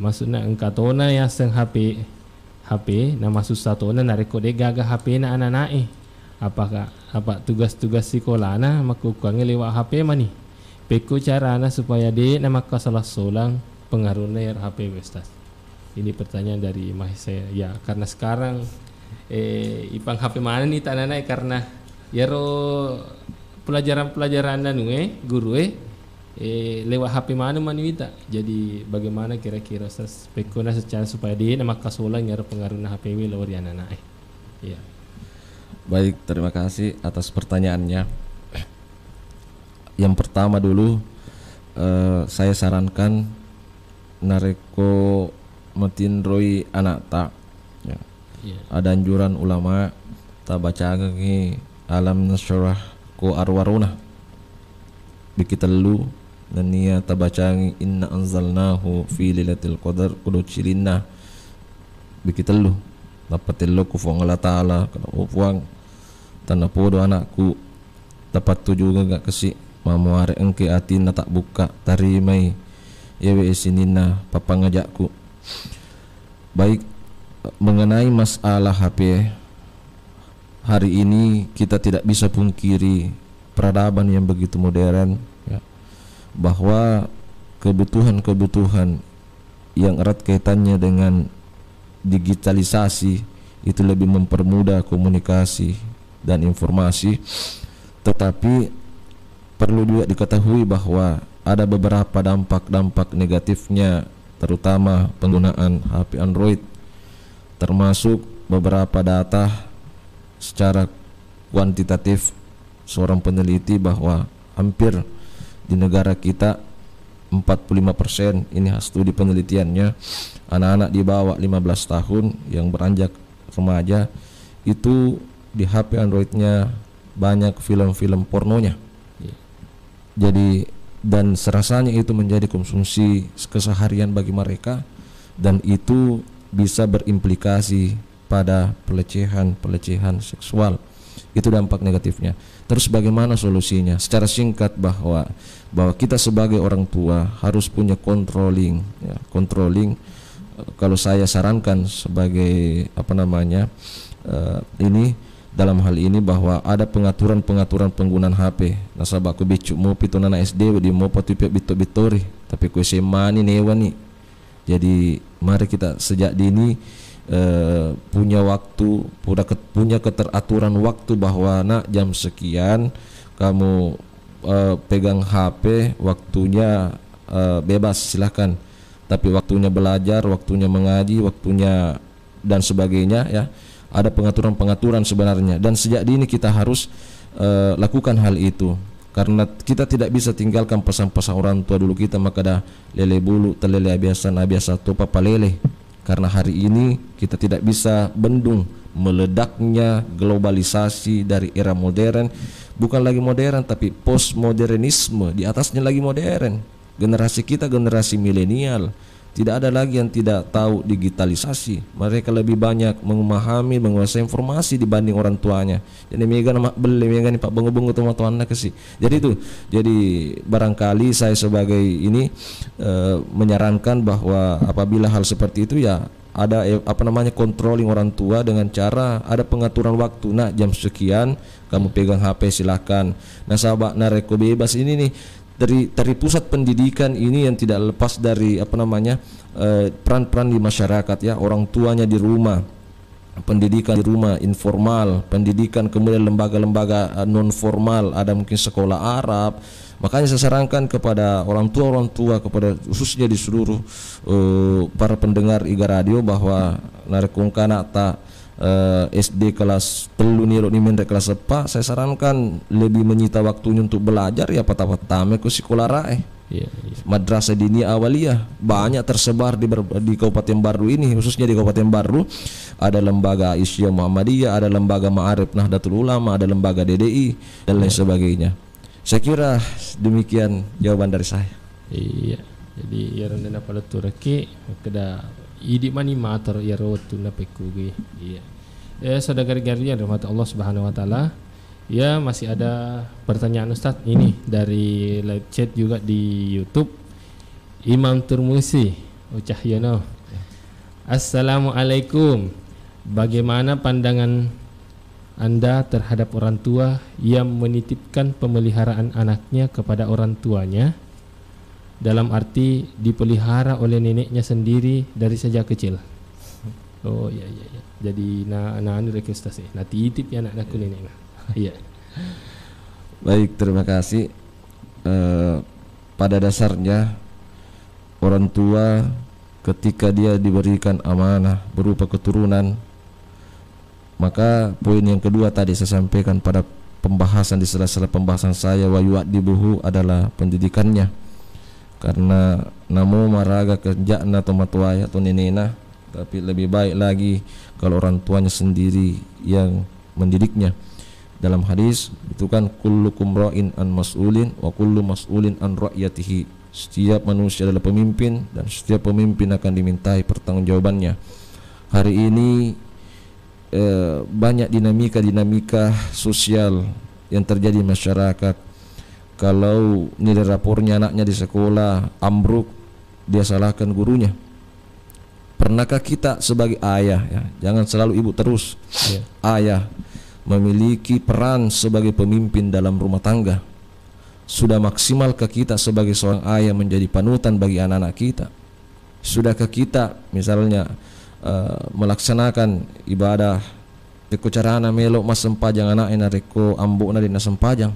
Maksudnya engkatona ya seng HP na masuk satona nareko de gaga HP na anak-anak apakah tugas-tugas sekolah na makukuangi lewat HP mani peko carana supaya de na makasalah solang pengaruhnya ya HP Ustaz. Ini pertanyaan dari Mahesa ya, karena sekarang ipang HP mana nih tanana karena ya pelajaran-pelajaran dan guru lewat HP mana manwita. Jadi bagaimana kira-kira spekona secara supaya dia nama kasulang ya pengaruhnya HP lewat anak-anak. Iya. Baik, terima kasih atas pertanyaannya. Yang pertama dulu saya sarankan nareko metinroi anak tak. Ya. Yeah. Ada anjuran ulama tak baca ke alam nasyrah ko arwaruna bikitelu dan nia tabacangi inna anzalnahu fi lailatul qadar kudu cilinna bikitelu dapatillo ku fa Allah taala kana upuang tanah podo anakku dapat tuju gak kesi mamuare engke atina tak buka tarimai yewe isinina papa ngajakku. Baik, mengenai masalah HP hari ini kita tidak bisa pungkiri peradaban yang begitu modern ya, bahwa kebutuhan-kebutuhan yang erat kaitannya dengan digitalisasi itu lebih mempermudah komunikasi dan informasi, tetapi perlu juga diketahui bahwa ada beberapa dampak-dampak negatifnya, terutama penggunaan HP Android, termasuk beberapa data secara kuantitatif. Seorang peneliti bahwa hampir di negara kita 45%, ini studi penelitiannya, anak-anak di bawah 15 tahun yang beranjak remaja itu di HP Androidnya banyak film-film pornonya. Jadi dan serasanya itu menjadi konsumsi keseharian bagi mereka dan itu bisa berimplikasi pada pelecehan seksual. Itu dampak negatifnya. Terus bagaimana solusinya? Secara singkat bahwa kita sebagai orang tua harus punya controlling ya, kalau saya sarankan sebagai ini dalam hal ini bahwa ada pengaturan penggunaan HP. Nasabah ku bicu mau pitonana SD di mau patupia bitori tapi ku SMA ni newa nih. Jadi mari kita sejak dini punya keteraturan waktu bahwa nak jam sekian kamu pegang HP, waktunya bebas silahkan, tapi waktunya belajar, waktunya mengaji, waktunya dan sebagainya ya, ada pengaturan sebenarnya dan sejak dini kita harus lakukan hal itu Karena kita tidak bisa tinggalkan pesan-pesan orang tua dulu kita, maka dah lele bulu telele biasa tu papa lele. Karena hari ini kita tidak bisa bendung meledaknya globalisasi dari era modern, bukan lagi modern tapi postmodernisme, di atasnya lagi modern. Generasi kita generasi milenial, tidak ada lagi yang tidak tahu digitalisasi. Mereka lebih banyak memahami, menguasai informasi dibanding orang tuanya. Jadi mereka nak beli, mereka ni pak bengu-bengu tuan nak kasih. Jadi itu, jadi barangkali saya sebagai ini menyarankan bahwa apabila hal seperti itu ya ada controlling orang tua dengan cara ada pengaturan waktu. Nah, jam sekian kamu pegang HP silakan. Nah, sahabat nareko bebas ini nih dari pusat pendidikan ini yang tidak lepas dari peran-peran di masyarakat ya, orang tuanya di rumah, pendidikan di rumah informal, pendidikan kemudian lembaga-lembaga non formal, ada mungkin sekolah Arab. Makanya saya sarankan kepada orang tua kepada khususnya di seluruh para pendengar Iga Radio bahwa narekungkana tak SD kelas perlu niro ni mendek kelas apa, saya sarankan lebih menyita waktunya untuk belajar ya patah-patah ke sekolah rae. Madrasah dini awaliyah banyak tersebar di Kabupaten Baru ini, khususnya di Kabupaten Baru ada lembaga Isya Muhammadiyah, ada lembaga Ma'arif Nahdlatul Ulama, ada lembaga DDI dan lain sebagainya. Saya kira demikian jawaban dari saya. Iya, jadi ya rendana pada turaki keda idi mani mater ya rotu na pekugi. Iya. Saudara-saudari yang dirahmati Allah Subhanahu wa taala, ya masih ada pertanyaan Ustaz ini dari live chat juga di YouTube. Imam Turmusi Cahyono. Assalamualaikum. Bagaimana pandangan Anda terhadap orang tua yang menitipkan pemeliharaan anaknya kepada orang tuanya, dalam arti dipelihara oleh neneknya sendiri dari sejak kecil? Oh iya. Jadi anu request sih. Nanti titip ya anak aku nenek. Iya. Baik, terima kasih. Pada dasarnya orang tua ketika dia diberikan amanah berupa keturunan, maka poin yang kedua tadi saya sampaikan pada pembahasan di sela-sela pembahasan saya wa yu'adibuhu adalah pendidikannya. Karena namo maraga kerjana atau matuaya atau nenena, tapi lebih baik lagi kalau orang tuanya sendiri yang mendidiknya. Dalam hadis itu kan kullukum ra'in an mas'ulin wa kullu mas'ulin an ra'yatihi. Setiap manusia adalah pemimpin dan setiap pemimpin akan dimintai pertanggungjawabannya. Hari ini banyak dinamika sosial yang terjadi di masyarakat. Kalau nilai rapornya anaknya di sekolah ambruk, dia salahkan gurunya. Pernahkah kita sebagai ayah ya, jangan selalu ibu terus, ayah memiliki peran sebagai pemimpin dalam rumah tangga? Sudah maksimalkah kita sebagai seorang ayah menjadi panutan bagi anak-anak kita? Sudahkah kita misalnya melaksanakan ibadah reko carana melok mas sempajang anak ena reko ambuk na dina sempajang?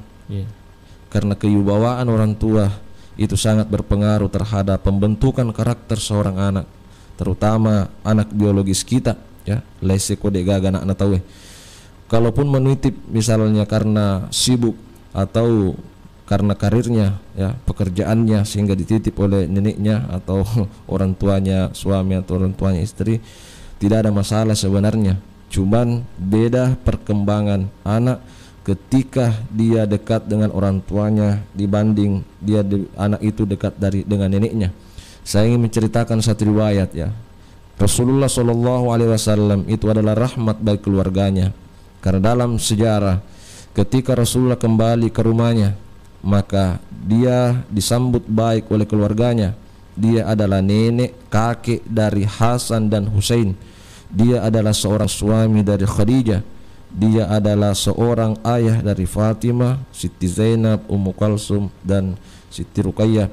Karena kewibawaan orang tua itu sangat berpengaruh terhadap pembentukan karakter seorang anak, terutama anak biologis kita ya. Laise kode gaga anak tahu. Kalaupun menitip misalnya karena sibuk atau karena karirnya ya, pekerjaannya sehingga dititip oleh neneknya atau orang tuanya suami atau orang tuanya istri, tidak ada masalah sebenarnya. Cuman beda perkembangan anak ketika dia dekat dengan orang tuanya dibanding anak itu dekat dengan neneknya. Saya ingin menceritakan satu riwayat ya. Rasulullah SAW itu adalah rahmat bagi keluarganya. Karena dalam sejarah ketika Rasulullah kembali ke rumahnya, maka dia disambut baik oleh keluarganya. Dia adalah nenek kakek dari Hasan dan Husain. Dia adalah seorang suami dari Khadijah. Dia adalah seorang ayah dari Fatimah, Siti Zainab, Ummu Kalsum dan Siti Ruqayyah,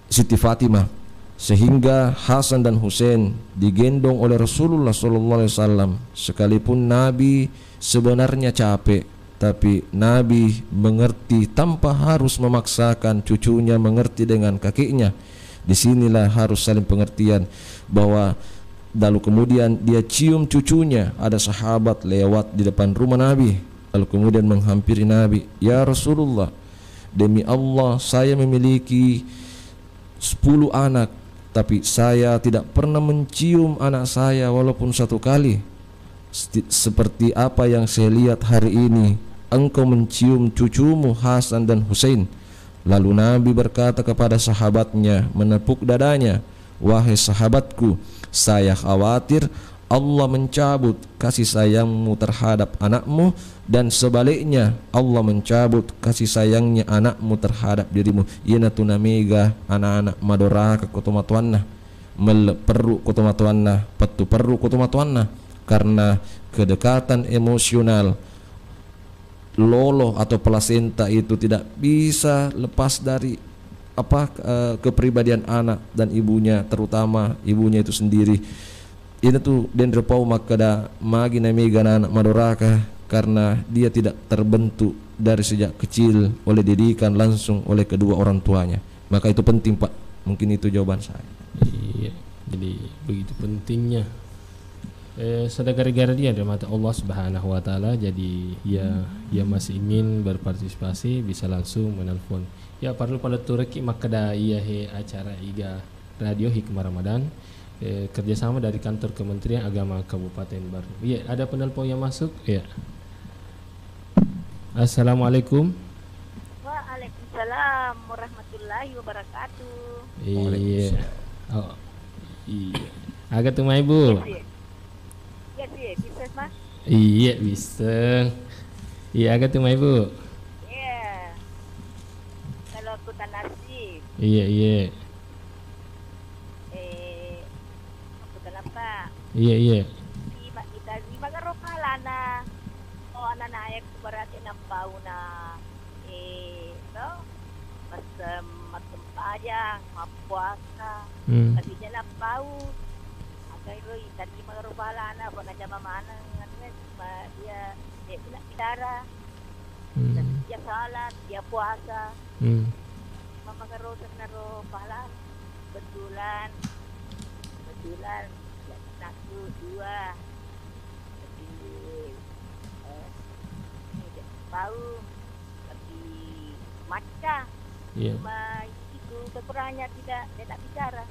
Siti Fatimah. Sehingga Hasan dan Husain digendong oleh Rasulullah SAW. Sekalipun Nabi sebenarnya capek, tapi Nabi mengerti tanpa harus memaksakan cucunya mengerti dengan kakeknya. Disinilah harus saling pengertian bahwa lalu kemudian dia cium cucunya. Ada sahabat lewat di depan rumah Nabi, lalu kemudian menghampiri Nabi, "Ya Rasulullah, demi Allah saya memiliki 10 anak, tapi saya tidak pernah mencium anak saya walaupun satu kali. Seperti apa yang saya lihat hari ini, engkau mencium cucumu Hasan dan Husain. Lalu Nabi berkata kepada sahabatnya, menepuk dadanya, wahai sahabatku, saya khawatir Allah mencabut kasih sayangmu terhadap anakmu, dan sebaliknya Allah mencabut kasih sayangnya anakmu terhadap dirimu. Ina tunamiga anak-anak madoraka kotomatuanna perlu kotomatuanna patu perlu kotomatuanna, karena kedekatan emosional loloh atau plasenta itu tidak bisa lepas dari kepribadian anak dan ibunya, terutama ibunya itu sendiri. Ini tuh dendropau makada magi namiga anak madoraka, karena dia tidak terbentuk dari sejak kecil oleh didikan langsung oleh kedua orang tuanya. Maka itu penting, Pak. Mungkin itu jawaban saya. Iya, jadi begitu pentingnya sedekah dia dari mata Allah Subhanahu wa taala. Jadi ya masih ingin berpartisipasi bisa langsung menelpon. Ya perlu pada turki makada iya acara Iga Radio Hikmah Ramadan kerjasama dari kantor Kementerian Agama Kabupaten Baru. Iya, ada penelpon yang masuk. Ya. Assalamualaikum. Waalaikumsalam warahmatullahi wabarakatuh. Iya. Oh, iya. Agak tuh Ibu. Iya sih, bisa Mas? Iya bisa. Iya agak tuh Ibu. Iya. Kalau aku tanasi. Iya. Aku tanapa. Iya. Kita lima garopalana. Oh anak naik berarti nampau na. No? Mas pajang, mapuasa. Tapi dia nampau. Agak tadi magarupalana apa na jama mana dia tidak bidara. Dia salat, dia puasa. Mama karosan naro pahala. Betulan satu dua bau tapi maca cuma itu kekurangannya tidak bicara.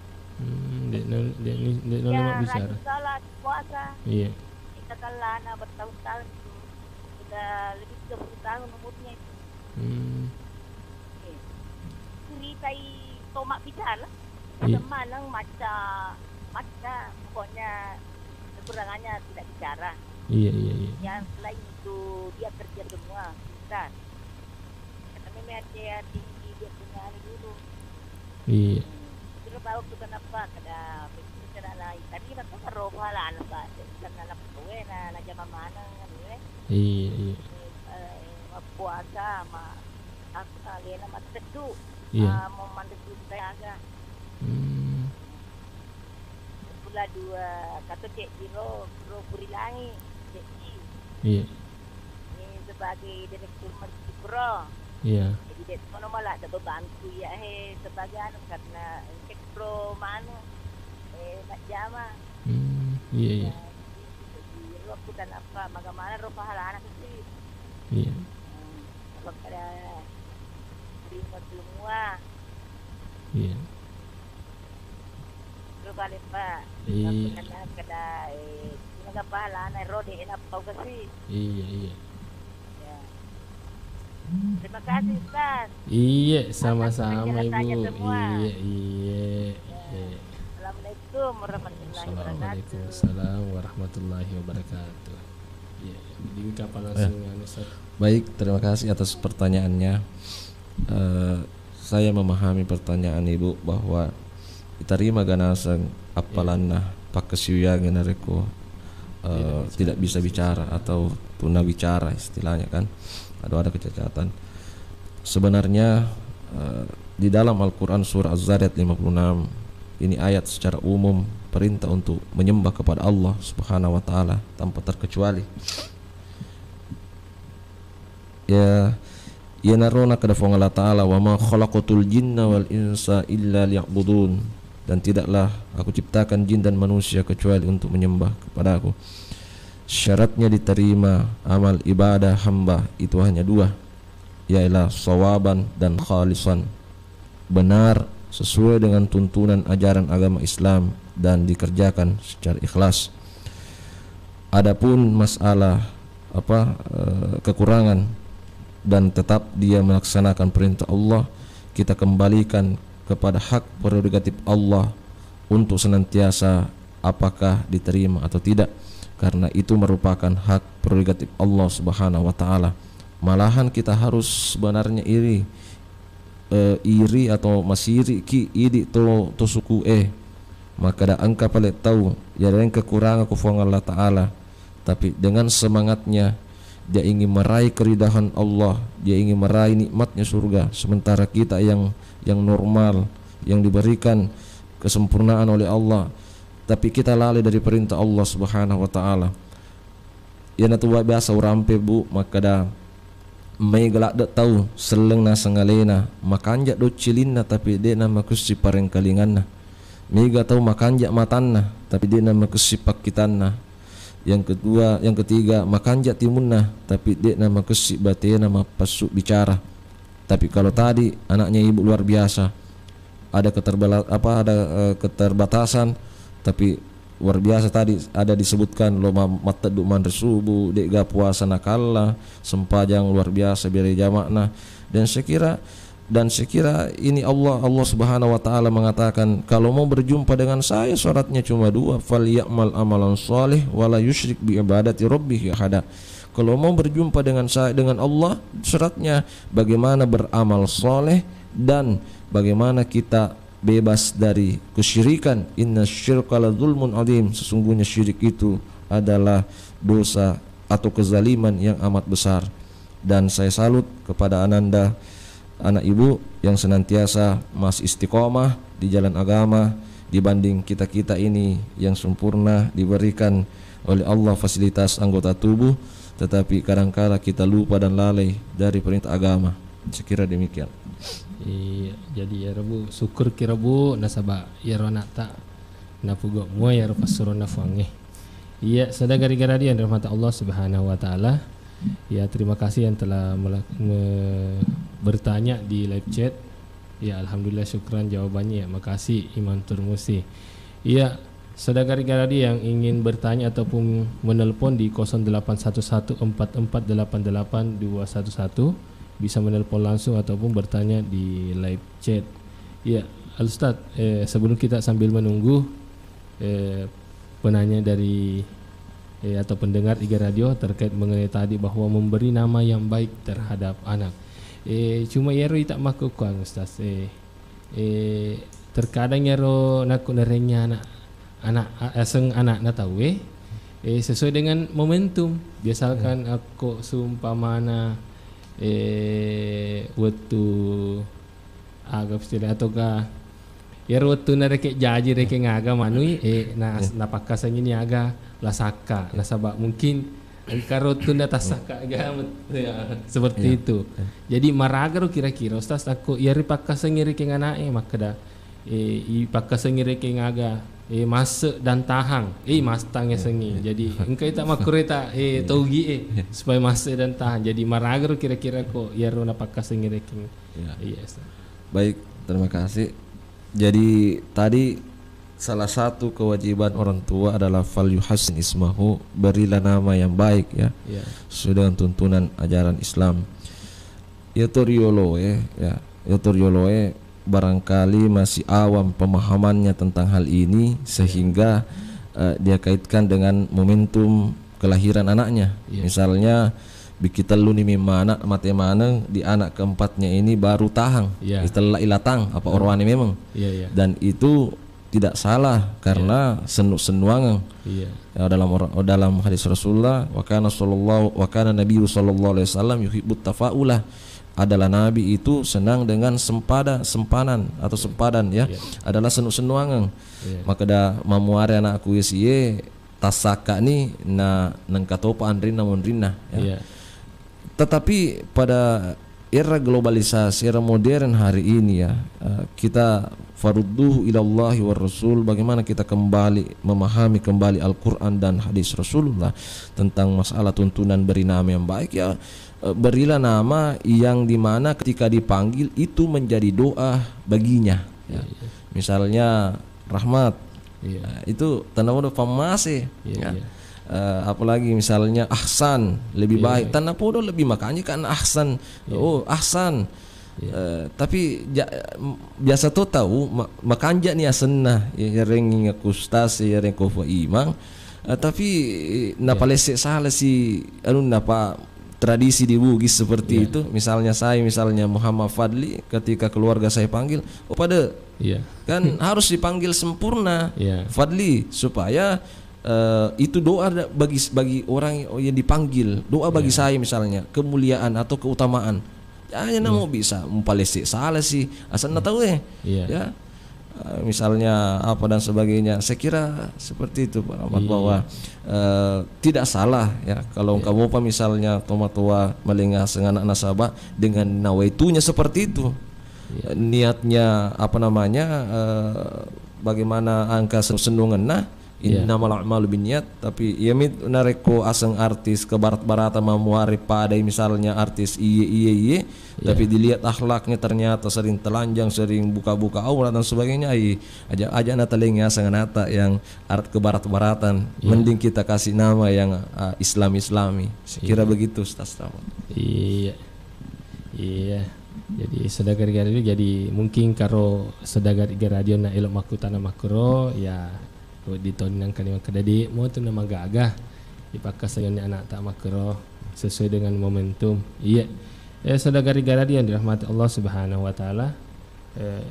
Dia rajin salat puasa. Iya. Kita kalana bertahun-tahun itu sudah lebih 30 tahun umurnya itu. Ceritai tomak bicara. Semanang maca pokoknya kekurangannya tidak bicara. Iya. Yang selain itu dia kerja semua besar. Karena memang dia tinggi, dia punya ini dulu. Iya. Terus bawa kita nampak ada bicara lain. Tadi aku meroba lah anak karena anak gue na jama mana kan ya. Iya. Puasa sama aku kalian sama teduh. Iya. Mau mandek saya agak. Pula dua kata cek Jiro Burilangi cek Ji. Iya. Ini sebagai direktur Masjid Pro. Iya. Jadi dia mana malah ada berbantu ya sebagai anu karena cek Pro mana nak jama. Iya. Jadi aku dan apa bagaimana roh pahala anak kecil. Iya. Kalau ada terima semua. Iya. Terus balik Pak. Iya. Karena kada naga pahala anak roh di enak tau kasih. Iya. Ya. Terima kasih Ustaz. Iya, sama-sama Ibu. Semua. Iya. Assalamualaikum warahmatullahi wabarakatuh. Waalaikumsalam warahmatullahi wabarakatuh. Iya, jadi kapan langsung Ustaz? Baik, terima kasih atas pertanyaannya. Saya memahami pertanyaan Ibu bahwa diterima ganasang apalanna pakesuyang nareko tidak bisa bicara atau tuna bicara istilahnya kan. Ada kecacatan. Sebenarnya di dalam Al-Qur'an surah Az-Zariyat 56 ini ayat secara umum perintah untuk menyembah kepada Allah Subhanahu wa taala tanpa terkecuali. Ya narona kada fa Allah taala wa ma khalaqatul jinna wal insa illa liya'budun, dan tidaklah aku ciptakan jin dan manusia kecuali untuk menyembah kepadaku. Syaratnya diterima amal ibadah hamba itu hanya dua. ialah sawaban dan khalisan, benar sesuai dengan tuntunan ajaran agama Islam dan dikerjakan secara ikhlas. Adapun masalah kekurangan dan tetap dia melaksanakan perintah Allah, kita kembalikan kepada hak prerogatif Allah untuk senantiasa apakah diterima atau tidak, karena itu merupakan hak prerogatif Allah Subhanahu wa taala. Malahan kita harus sebenarnya iri atau masiri ki idi to suku maka dah angka paling tahu ya dengan kekurangan kufang Allah taala, tapi dengan semangatnya dia ingin meraih keridahan Allah, dia ingin meraih nikmatnya surga, sementara kita yang normal, yang diberikan kesempurnaan oleh Allah, tapi kita lalai dari perintah Allah Subhanahu wa taala. Ya natu biasa urampe bu, maka dah may galak dak tahu seleng na sangalena makanjak do cilinna tapi dia nama kusi pareng kalinganna, mega tahu makanjak matanna tapi dia nama kusi pakitanna. Yang ketiga makanjak timunna tapi dia nama kusi batena nama pasuk bicara. Tapi kalau tadi anaknya ibu luar biasa, ada keterbatasan, tapi luar biasa tadi ada disebutkan lo mataduk man resubu dek ga puasa nakalla sempajang luar biasa biar jamakna. Dan sekira ini Allah Subhanahu wa taala mengatakan kalau mau berjumpa dengan saya syaratnya cuma dua, falyamal amalan shalih wala yusyrik bi ibadati rabbih ahada. Kalau mau berjumpa dengan saya, dengan Allah, syaratnya bagaimana beramal soleh dan bagaimana kita bebas dari kesyirikan. Inna syirka la zulmun azim, sesungguhnya syirik itu adalah dosa atau kezaliman yang amat besar. Dan saya salut kepada ananda anak ibu yang senantiasa masih istiqomah di jalan agama dibanding kita-kita ini yang sempurna diberikan oleh Allah fasilitas anggota tubuh, tetapi kadang-kala kita lupa dan lalai dari perintah agama. Sekira demikian. Iya, jadi ya Rabu syukur kira bu nasaba ya rona tak napugo mua ya rafasuro nafange. Iya, sada gara-gara dia rahmat Allah Subhanahu wa taala. Ya, terima kasih yang telah bertanya di live chat. Ya, alhamdulillah syukran jawabannya ya. Makasih Iman Turmusi. Iya, sada gara-gara dia yang ingin bertanya ataupun menelpon di 081144888211 bisa menelpon langsung ataupun bertanya di live chat. Ya, Al-Ustaz, sebelum kita sambil menunggu penanya dari atau pendengar Iga Radio terkait mengenai tadi bahwa memberi nama yang baik terhadap anak. Cuma Yero tak makukuang Ustaz. Terkadang Yero nak nerengnya anak na tahu sesuai dengan momentum. Biasakan aku sumpamana waktu agak istilah ataukah ya waktu na reke jaji reke ngaga manui napakasan ini aga lasaka nasaba mungkin karotun atas saka gamet ya, seperti itu. Jadi maragaro kira-kira Ustaz aku ya ripakasan reke nganae maka da ipakasan reke ngaga masuk dan tahang mas tangnya sengi. Jadi engkau tak makureta togi supaya masuk dan tahan. Jadi maragaro kira-kira kok ya rona pakasan reke. Yes. Baik, terima kasih. Jadi tadi salah satu kewajiban orang tua adalah fal yuhassin ismahu, berilah nama yang baik ya. Sesuai dengan tuntunan ajaran Islam. Yotorioloe barangkali masih awam pemahamannya tentang hal ini sehingga dia kaitkan dengan momentum kelahiran anaknya. Misalnya kita lu ni mana mate mana di anak keempatnya ini baru tahang. Setelah ilatang apa orwani memang. Dan itu tidak salah karena senu-senuangan. Ya, dalam hadis Rasulullah wa kana Nabi sallallahu alaihi wasallam yuhibbut tafaulah, adalah Nabi itu senang dengan sempadan ya. Adalah senu-senuangan. Maka dah mamuare anak aku ye tasaka ni na nangkatopa andrina monrina ya. Tetapi pada era globalisasi, era modern hari ini ya, kita farudduhu ilallahi war rasul, bagaimana kita kembali memahami kembali Al-Quran dan hadis Rasulullah tentang masalah tuntunan beri nama yang baik ya. Berilah nama yang dimana ketika dipanggil itu menjadi doa baginya ya. Misalnya Rahmat, itu tanda podo famase ya. Apalagi misalnya Ahsan, lebih baik tanda podo lebih, makanya kan Ahsan, oh Ahsan. Tapi biasa tuh tahu makanja nih asenna ya ring kustas ya ring kofa imang, tapi napa lesek salah si anu napa tradisi di Bugis seperti itu. Misalnya Muhammad Fadli, ketika keluarga saya panggil, oh pada kan harus dipanggil sempurna Fadli, supaya itu doa bagi orang yang dipanggil, doa bagi saya misalnya kemuliaan atau keutamaan. Hanya mau bisa mempalesi salah sih asal tahu ya. Misalnya apa dan sebagainya. Saya kira seperti itu Pak Ahmad, bahwa tidak salah ya kalau kamu apa misalnya tomatua melengah anak nasabah dengan nawaitunya seperti itu. Niatnya apa namanya, bagaimana angka senungan innamal a'malu binniyat, tapi ya mit nareko aseng artis ke barat-barata mamuari padai misalnya artis iye tapi dilihat akhlaknya ternyata sering telanjang, sering buka-buka aurat dan sebagainya, aja natalengnya aseng nata yang art ke barat-baratan. Mending kita kasih nama yang Islami. Kira begitu Ustaz. Iya. Jadi sedagar radio, jadi mungkin karo sedagar radio na elok makutana makro ya di tahun yang kali kadadi mau tu nama gagah dipakai sayangnya anak tak makro sesuai dengan momentum. Iya. Saudara radio yang dirahmati Allah Subhanahu wa taala.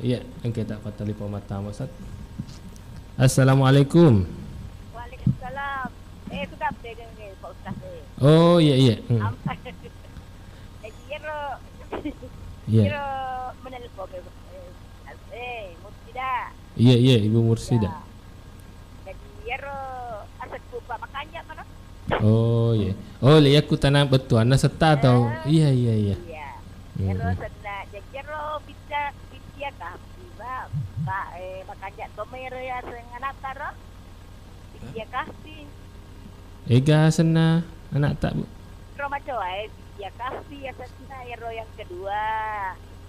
Iya, yang kita patali pemata Ustaz. Assalamualaikum. Waalaikumsalam. Sudah pegang ni Pak Ustaz. Oh, iya. Kira menelpon Mursida. Iya, Ibu Mursida. Oh iya. Oh lihat ku tanam betul anda serta atau iya. Terus nak jero bisa kah tiba Pak makanya tomere ya senganak karo bisa kah si ega sena anak tak bu Roma coy bisa kah si ya sena yang kedua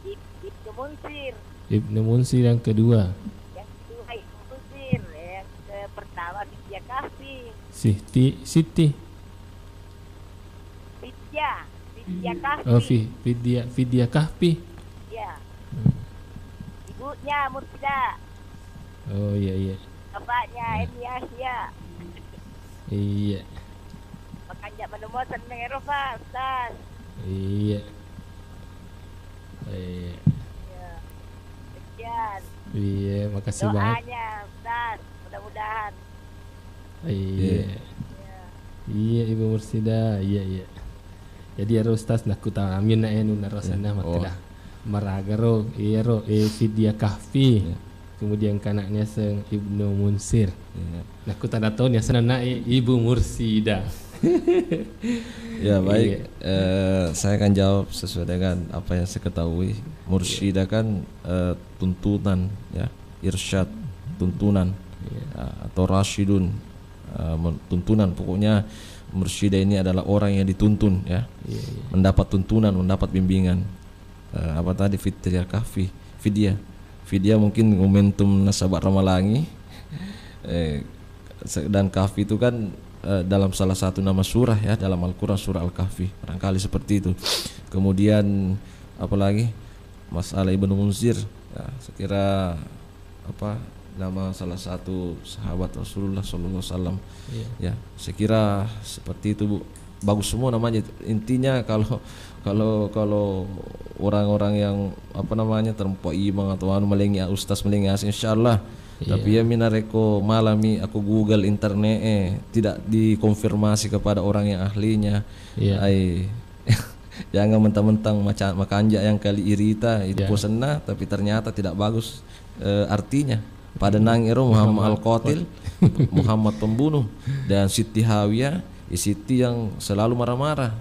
Ibnu Munsir yang kedua Ibnu Munsir yang pertama bisa kah si Siti Vidya Kahfi. Oh, Vidya Kahfi. Ya. Ibunya Mursida. Oh iya. Bapaknya Emi Yahya. Iya. Makanya menemukan seneng Eropa, Ustaz. Iya. Sekian. Iya, makasih banget. Doanya, Ustaz, mudah-mudahan. Iya, Ibu Mursida. Iya. Jadi Ustaz nak kuta amin na enu narasana makalah maragaro Vidya Kahfi. Kemudian kanaknya seng Ibnu Munsir. Nak kuta daton ya sana Ibu Mursida. Ya baik, saya akan jawab sesuai dengan apa yang saya ketahui. Mursida kan tuntunan ya, irsyad, tuntunan atau rasyidun, tuntunan. Pokoknya Mursyidah ini adalah orang yang dituntun ya, mendapat tuntunan, mendapat bimbingan. Apa tadi Vidya Kahfi, Vidya mungkin momentum nasabah Ramalangi, dan Kahfi itu kan dalam salah satu nama surah ya dalam Al-Quran, surah Al-Kahfi, barangkali seperti itu. Kemudian apalagi masalah Ibnu Munsir ya, saya kira apa nama salah satu sahabat Rasulullah SAW. Ya, saya kira seperti itu Bu. Bagus semua namanya. Intinya kalau orang-orang yang apa namanya terempo imang atau anu melengi ustaz melengi insyaallah. Tapi ya minareko malami aku Google internet tidak dikonfirmasi kepada orang yang ahlinya. Jangan mentang-mentang makanja yang kali irita itu posena tapi ternyata tidak bagus artinya. Pada nangiro Muhammad Al-Qatil, Muhammad pembunuh, dan Siti Hawiyah Siti yang selalu marah-marah.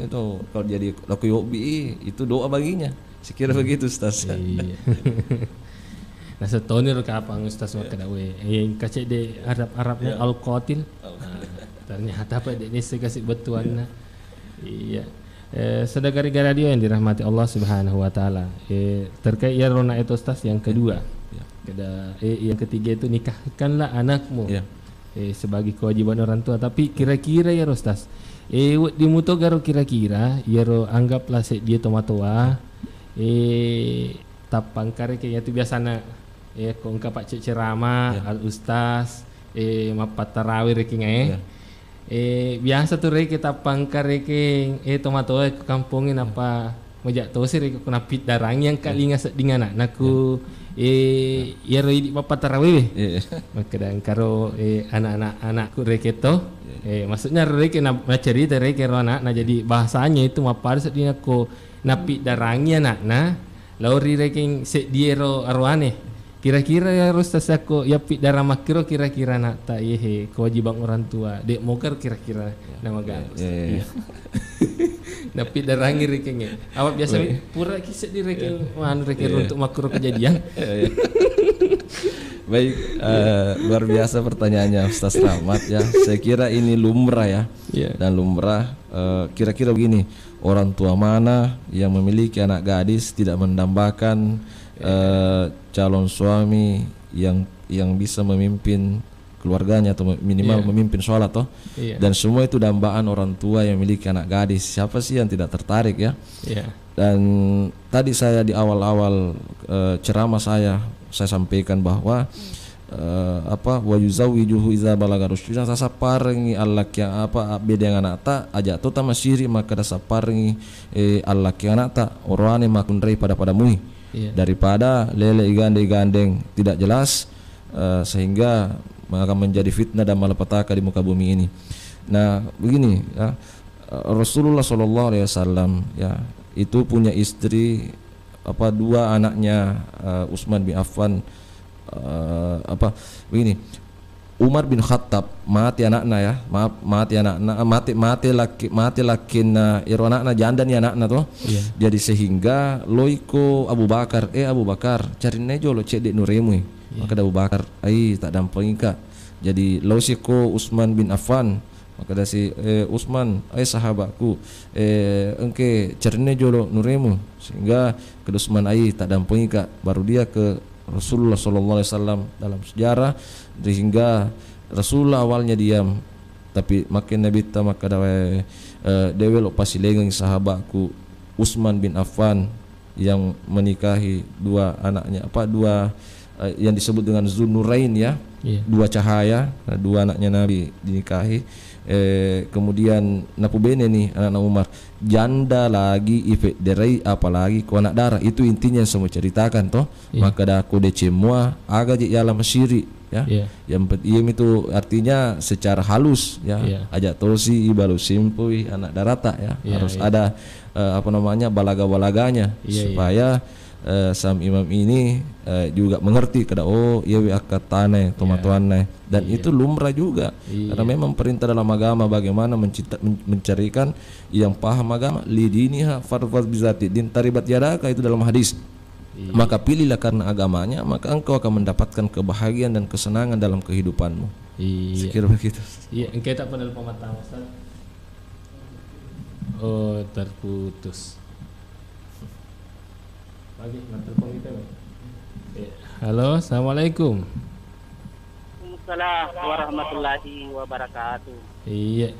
Itu kalau jadi laku hobi itu doa baginya. Sekira begitu Ustaz. Iya. Nah setonir kapang Ustaz maka dawe. Yang kacek de Arab-Arabnya al-qatil. Ternyata apa de nese kasih betuanna. Iya. Saudara radio yang dirahmati Allah Subhanahu wa taala. Terkait ya rona itu Ustaz yang kedua. Yang ketiga itu nikahkanlah anakmu. Sebagai kewajiban orang tua. Tapi kira-kira ya Ustaz. Di muto garo kira-kira ya ro anggaplah dia tomatoa. Tapang kare kayaknya itu biasana kau engkau pak ceramah al ustaz mapat tarawih reking biasa tuh reke tapang kare keng tomato ke kampungin apa mojak tosi reke kena pit darang yang kali ngasak dengan anakku ya roi mapat tarawih maka dan karo anak-anakku reke to maksudnya reke na cerita reke ro anak na jadi bahasanya itu mapat sedina ko napi darangnya nak na lauri reking se diero arwane kira-kira ya Ustaz aku ya pi darah makiro kira-kira nak tak kewajiban orang tua dek mokar kira-kira nama gak napi darangi rekengnya awak biasa pura kisah di reking mana reking untuk makro kejadian. Baik, luar biasa pertanyaannya Ustaz Rahmat ya. Saya kira ini lumrah ya. Dan lumrah kira-kira begini, orang tua mana yang memiliki anak gadis tidak mendambakan calon suami yang bisa memimpin keluarganya atau minimal memimpin sholat toh. Dan semua itu dambaan orang tua yang memiliki anak gadis. Siapa sih yang tidak tertarik ya? Dan tadi saya di awal-awal ceramah saya sampaikan bahwa wa yuzawwijuhu idza balaga rusydan sasaparengi Allah yang beda yang anak ta aja tu tama siri maka sasaparengi Allah yang anak ta orane makun rei pada mui daripada lele gandeng tidak jelas sehingga akan menjadi fitnah dan malapetaka di muka bumi ini. Nah begini ya, Rasulullah SAW ya itu punya istri dua anaknya Utsman bin Affan begini Umar bin Khattab mati anaknya ya mati lakin anaknya janda nih anaknya tuh jadi sehingga loiko Abu Bakar cari nejo lo cek dek nuremu maka Abu Bakar tak dampingi kak jadi losiko Utsman bin Affan maka dasi Utsman sahabatku engke cerne jolo nuremu sehingga ke Utsman tak dampingi kak baru dia ke Rasulullah SAW dalam sejarah sehingga Rasulullah awalnya diam tapi makin Nabi maka dewe lo pasti lengang sahabatku Utsman bin Affan yang menikahi dua anaknya yang disebut dengan Zunnurain ya dua cahaya dua anaknya Nabi dinikahi kemudian napubene nih anak Umar janda lagi ifek derai apalagi ko anak darah itu intinya yang semua ceritakan toh maka dah kode cemua aga je yala masyiri ya yang itu artinya secara halus ya ajak tosi ibalu simpui anak darata ya harus ada balaga-balaganya supaya Sam Imam ini juga mengerti kada iya akatane tomatuane dan itu lumrah juga karena memang perintah dalam agama bagaimana mencarikan yang paham agama lidiniha farfaz bizati din taribat yadaka itu dalam hadis maka pilihlah karena agamanya maka engkau akan mendapatkan kebahagiaan dan kesenangan dalam kehidupanmu. Sekira begitu. Engkau tak pernah lupa mata Ustaz. Terputus. Pagi, telepon kita. Halo, assalamualaikum. Waalaikumsalam warahmatullahi wabarakatuh. Iya,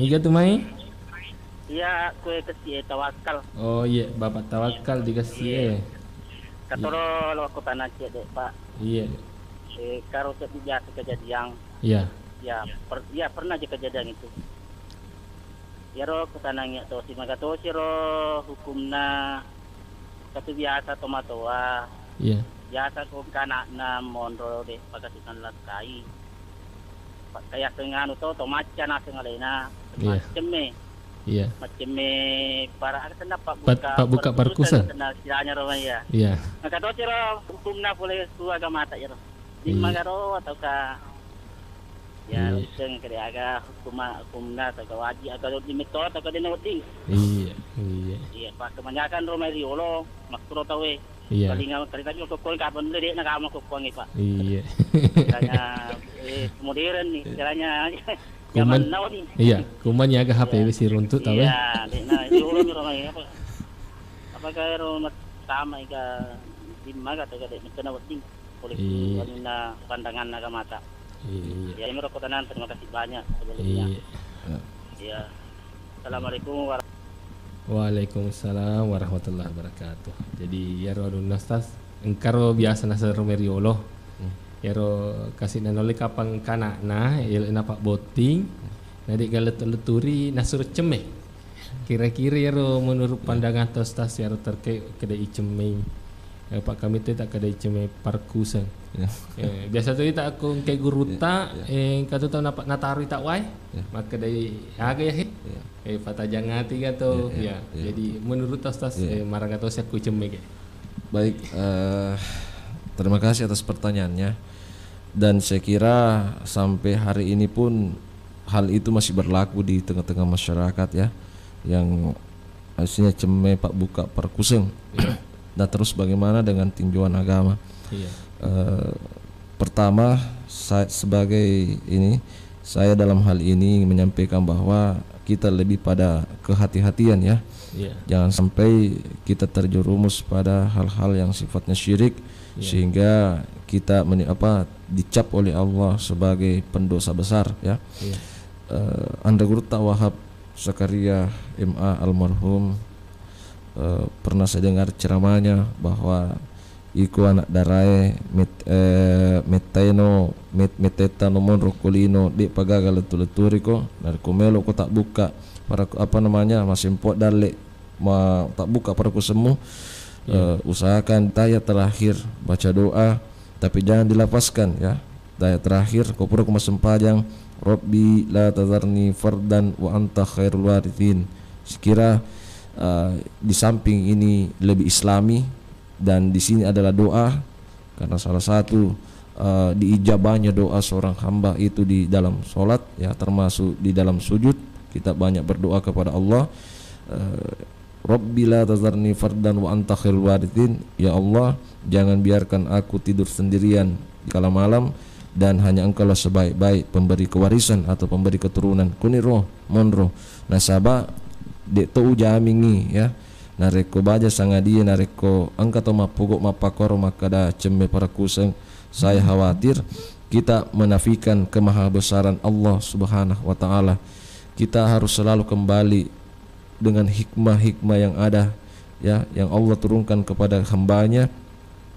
iga tu mai? Iya, kue kasih tawakal. Oh iya, Bapak Tawakal dikasih. Katoro lo aku tanah cek dek Pak. Iya. Karo biasa kejadian. Iya. Ya, pernah aja kejadian itu. Ya ro kutanangnya to si magato si ro hukumna satu biasa tomatoa. Iya. Biasa ko kana na monro de pagkatukan lakai. Kaya kengano to tomatya na sengalena. Macam Iya. Macam para ada buka perkusa. Istilahnya ro ya. Iya. Magato si ro hukumna boleh su agama ta ya ro. Di magaro atau ka Ya, usang kaya aga hukumna ta wajib aga di metode aga di nauting. Iya. Iya, pak kebanyakan Romeriolo makro tawe. Iya. Kali tadi ko kapan dulu dia nak kamu ko Pak. Iya. Caranya modern nih, caranya zaman now nih. Iya, kuman ya agak HP besi runtuh tahu ya. Iya, nah itu ulun orang apa? Apakah rumah sama ika lima kata kata kena penting oleh wanita pandangan naga mata. Iya. Ya ini rokotanan terima kasih banyak sebelumnya. Iya. Assalamualaikum warahmatullahi. Waalaikumsalam warahmatullahi wabarakatuh. Jadi ya rodun nastas engkaro biasa nasa Romeriolo. Ya ro kasih nanole kapang kanakna ya napa boting. Nadi galet-leturi nasur cemeh. Kira-kira ya ro menurut pandangan tostas ya ro terkait kedai cemeh. Pak kami tu tak kedai cemeh parkusan. Biasa tu kita aku kayak guru tak kata tahu napa natari tak wai. Maka dari aga ya fata jangati gato ya. Jadi menurut tas maragato saya ku cemeg. Baik, terima kasih atas pertanyaannya. Dan saya kira sampai hari ini pun hal itu masih berlaku di tengah-tengah masyarakat ya, yang aslinya cemeg pak buka perkuseng. Dan terus bagaimana dengan tinjauan agama? Pertama, saya dalam hal ini menyampaikan bahwa kita lebih pada kehati-hatian ya. Jangan sampai kita terjerumus pada hal-hal yang sifatnya syirik sehingga kita dicap oleh Allah sebagai pendosa besar ya. Anda guru tak Wahab Zakaria MA almarhum pernah saya dengar ceramahnya bahwa iku anak darai meteta nomor rokolino di pagaga letu-leturi ko narko melo ko tak buka para masih import dalek tak buka para ko semu usahakan tayat terakhir baca doa tapi jangan dilepaskan ya. Tayat terakhir ko pura ko masempajang Rabbi la tazarni fardan wa anta khairul warithin. Sekira di samping ini lebih islami dan di sini adalah doa karena salah satu diijabahnya doa seorang hamba itu di dalam sholat ya, termasuk di dalam sujud kita banyak berdoa kepada Allah. Rabbi la tazarni fardan wa anta khairul warithin. Ya Allah, jangan biarkan aku tidur sendirian di kala malam dan hanya engkaulah sebaik-baik pemberi kewarisan atau pemberi keturunan. Kuniro monro nasaba dek to ujamingi ya. Nareko baja sangadia nareko angka to mapogok mapakoro makada cembe para kuseng. Saya khawatir kita menafikan kemahabesaran Allah Subhanahu wa taala. Kita harus selalu kembali dengan hikmah-hikmah yang ada ya, yang Allah turunkan kepada hambanya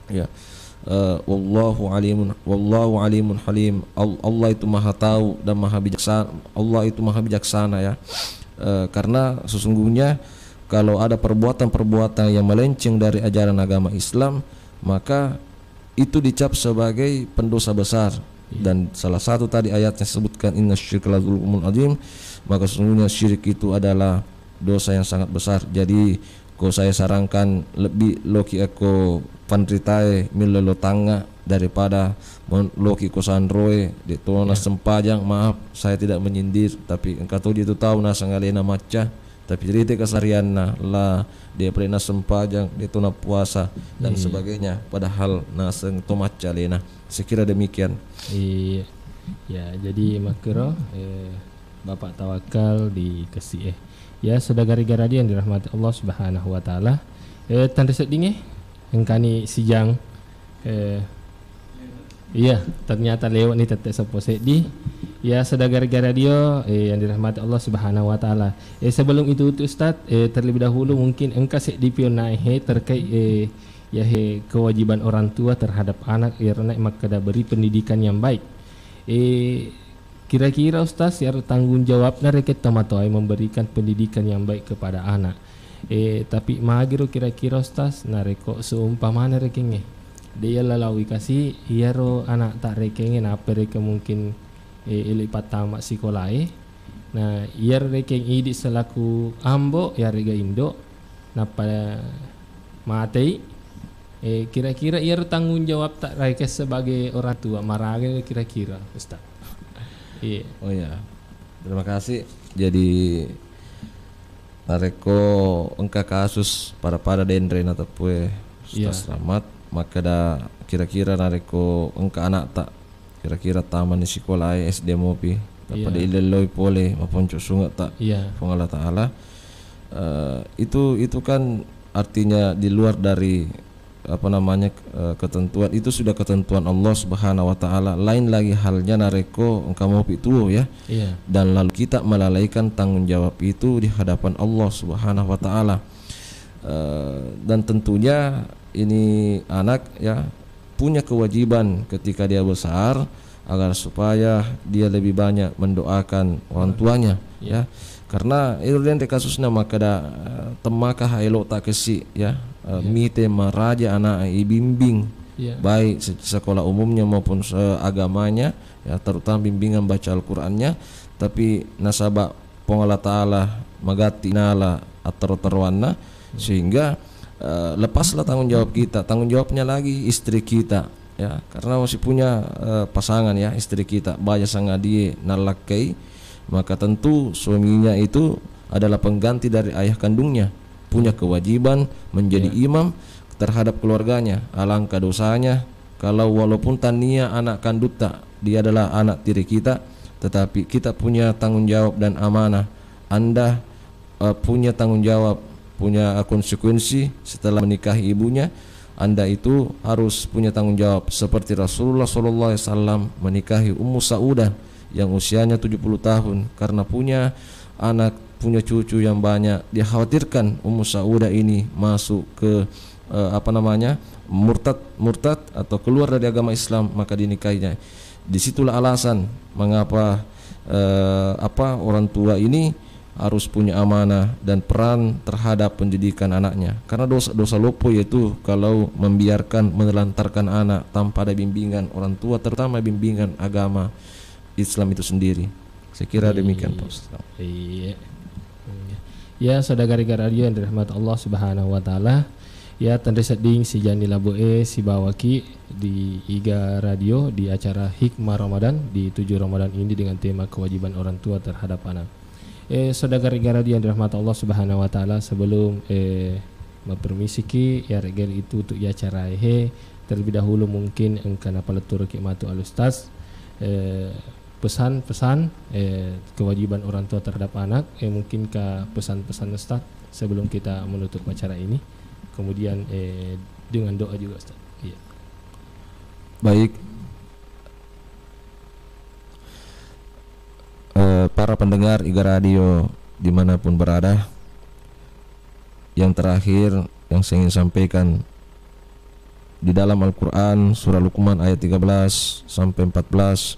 ya. Wallahu alimun halim. Allah itu maha tahu dan maha bijaksana. Allah itu maha bijaksana ya. Karena sesungguhnya kalau ada perbuatan-perbuatan yang melenceng dari ajaran agama Islam, maka itu dicap sebagai pendosa besar. Dan salah satu tadi ayatnya sebutkan innasyirka lazulmun azim, maka sesungguhnya syirik itu adalah dosa yang sangat besar. Jadi ko saya sarankan lebih loki aku panritae milolo tanga daripada loki kosan roe di tona sempajang. Maaf saya tidak menyindir, tapi engkau tahu dia itu tahu nasa ngalena maca tapi cerita kesarianna lah dia pernah sempajang dia tuna puasa dan sebagainya padahal nasa tomaca lena. Sekira demikian. Iya. Ya, jadi makro Bapak Tawakal dikasih ya saudara-saudara yang dirahmati Allah Subhanahu wa taala. Tanda seding engkani sijang iya ternyata lewat nih tetek sepose di ya saudara-saudara radio yang dirahmati Allah Subhanahu wa taala. Sebelum itu Ustaz terlebih dahulu mungkin engkau sedipionai terkait kewajiban orang tua terhadap anak karena maka beri pendidikan yang baik. Kira-kira Ustaz ya tanggung jawabnya reket tamatoi memberikan pendidikan yang baik kepada anak. Tapi magiro kira-kira Ustaz nareko seumpamana rekenge dia lalawi kasih iya ro anak tak rekenge apa reke mungkin ilipat tamat sekolah nah iya rekeng idi selaku ambo ya rega indo napa matei kira-kira ia tanggung jawab tak reke sebagai orang tua marage kira-kira Ustaz. Iya. Oh ya. Terima kasih. Jadi nareko engka kasus pada dendre na tapue Ustaz Rahmat, maka da kira-kira nareko engka anak tak kira-kira taman di sekolah SD mopi pada ileloi pole maponco sungat tak Allah Ta'ala. Itu kan artinya di luar dari ketentuan, itu sudah ketentuan Allah Subhanahu wa Ta'ala. Lain lagi halnya nareko engkau mau pitu ya. Dan lalu kita melalaikan tanggung jawab itu di hadapan Allah Subhanahu wa Ta'ala. Dan tentunya ini anak ya punya kewajiban ketika dia besar agar supaya dia lebih banyak mendoakan orang tuanya ya. Karena itu kasusnya maka da temaka hailo tak kesi ya. Mite meraja anak bimbing baik sekolah umumnya maupun agamanya ya, terutama bimbingan baca Al-Qur'annya, tapi nasabak Allah Ta'ala magati nala atau terwana sehingga lepaslah tanggung jawab kita, tanggung jawabnya lagi istri kita ya, karena masih punya pasangan ya, istri kita baya sangadie nalakai, maka tentu suaminya itu adalah pengganti dari ayah kandungnya, punya kewajiban menjadi imam terhadap keluarganya. Alangkah dosanya kalau walaupun tania anak kanduta, dia adalah anak tiri kita, tetapi kita punya tanggung jawab dan amanah. Anda punya tanggung jawab, punya konsekuensi setelah menikahi ibunya. Anda itu harus punya tanggung jawab seperti Rasulullah SAW menikahi Ummu Saudah yang usianya 70 tahun karena punya anak, punya cucu yang banyak. Dia khawatirkan Ummu Saudah ini masuk ke murtad atau keluar dari agama Islam, maka dinikahinya. Disitulah alasan mengapa orang tua ini harus punya amanah dan peran terhadap pendidikan anaknya. Karena dosa lopo yaitu kalau membiarkan menelantarkan anak tanpa ada bimbingan orang tua, terutama bimbingan agama Islam itu sendiri. Saya kira demikian Pak Ustaz. Iya. Ya, saudara radio yang dirahmati Allah Subhanahu wa Ta'ala. Ya, tanda seding si Jani Laboe si Bawaki di Iga Radio di acara Hikmah Ramadan di 7 Ramadan ini dengan tema kewajiban orang tua terhadap anak. Saudara radio yang dirahmati Allah Subhanahu wa Ta'ala, sebelum mempermisiki ya regel itu untuk ya acara terlebih dahulu mungkin engkana paletur khidmatu al ustaz pesan-pesan kewajiban orang tua terhadap anak, mungkin ke pesan-pesan Ustaz sebelum kita menutup acara ini, kemudian dengan doa juga Ustaz. Iya. Baik, para pendengar Iga Radio dimanapun berada, yang terakhir yang saya ingin sampaikan di dalam Al-Quran surah Luqman ayat 13 sampai 14,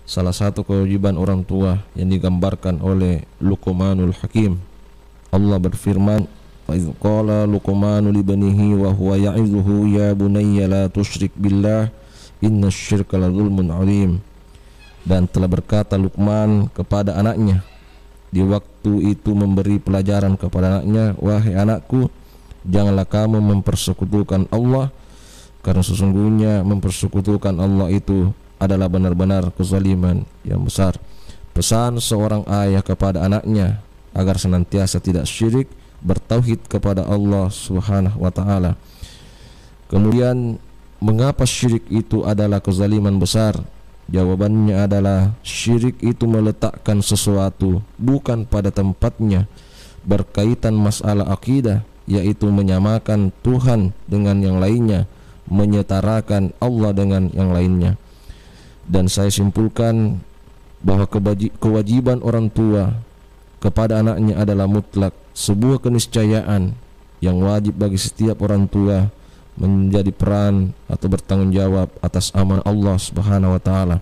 salah satu kewajiban orang tua yang digambarkan oleh Luqmanul Hakim. Allah berfirman, "Wa idz qala Luqmanu li banihi wa huwa ya'izuhu ya bunayya la tusyrik billah innasyirka la dzulmun 'adzim." Dan telah berkata Luqman kepada anaknya di waktu itu memberi pelajaran kepada anaknya, "Wahai anakku, janganlah kamu mempersekutukan Allah, karena sesungguhnya mempersekutukan Allah itu adalah benar-benar kezaliman yang besar." Pesan seorang ayah kepada anaknya agar senantiasa tidak syirik, bertauhid kepada Allah Subhanahu wa Ta'ala. Kemudian, mengapa syirik itu adalah kezaliman besar? Jawabannya adalah syirik itu meletakkan sesuatu bukan pada tempatnya, berkaitan masalah akidah, yaitu menyamakan Tuhan dengan yang lainnya, menyetarakan Allah dengan yang lainnya. Dan saya simpulkan bahwa kewajiban orang tua kepada anaknya adalah mutlak, sebuah keniscayaan yang wajib bagi setiap orang tua menjadi peran atau bertanggung jawab atas amanah Allah Subhanahu wa Ta'ala.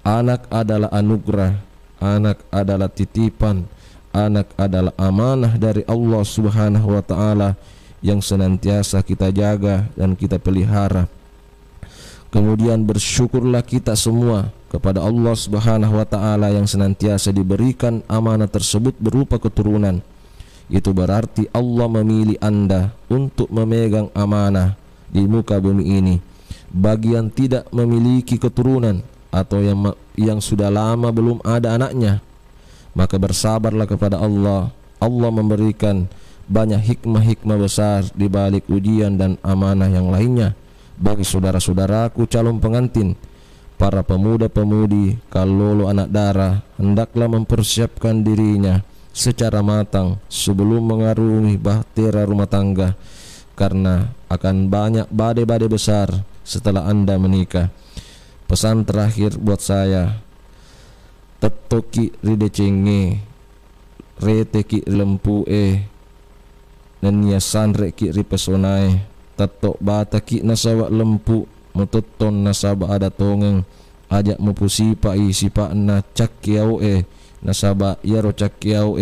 Anak adalah anugerah, anak adalah titipan, anak adalah amanah dari Allah Subhanahu wa Ta'ala yang senantiasa kita jaga dan kita pelihara. Kemudian bersyukurlah kita semua kepada Allah Subhanahu wa Ta'ala yang senantiasa diberikan amanah tersebut berupa keturunan. Itu berarti Allah memilih Anda untuk memegang amanah di muka bumi ini. Bagi yang tidak memiliki keturunan atau yang sudah lama belum ada anaknya, maka bersabarlah kepada Allah. Allah memberikan banyak hikmah-hikmah besar di balik ujian dan amanah yang lainnya. Bagi saudara-saudaraku calon pengantin, para pemuda-pemudi kalolo anak dara, hendaklah mempersiapkan dirinya secara matang sebelum mengarungi bahtera rumah tangga, karena akan banyak badai-badai besar setelah Anda menikah. Pesan terakhir buat saya, tetoki ridecenge reteki lempue nania sanre ki ripesonai tatok bata ki nasawa lempu mututon nasaba ada tongeng ajak mupusipa sipa na cakkiau nasaba yaro cakkiau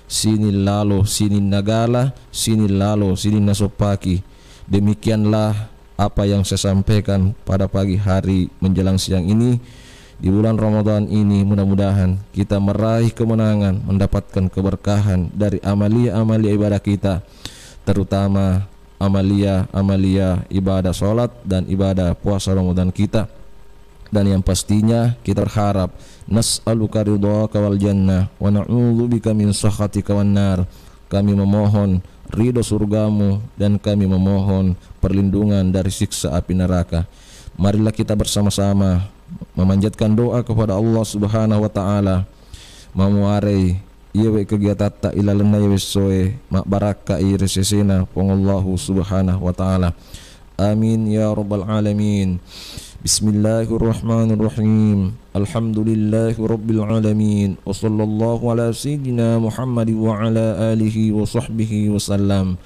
sini lalo sini nagala sini lalo sini nasopaki. Demikianlah apa yang saya sampaikan pada pagi hari menjelang siang ini. Di bulan Ramadan ini mudah-mudahan kita meraih kemenangan, mendapatkan keberkahan dari amalia-amalia ibadah kita, terutama amalia ibadah sholat dan ibadah puasa Ramadan kita. Dan yang pastinya kita berharap nas'aluka ridhaka wal jannah wa na'udzubika min sakhatika wan nar. Kami memohon ridho surgamu dan kami memohon perlindungan dari siksa api neraka. Marilah kita bersama-sama memanjatkan doa kepada Allah Subhanahu wa taala. Mamuare yewe kegiatan ta ilalena yewe soe mak baraka iresesena pongallahu Subhanahu wa taala. Amin ya rabbal alamin. Bismillahirrahmanirrahim. Alhamdulillahi rabbil alamin. Wa sallallahu ala sayyidina Muhammad wa ala alihi wa sahbihi wasallam.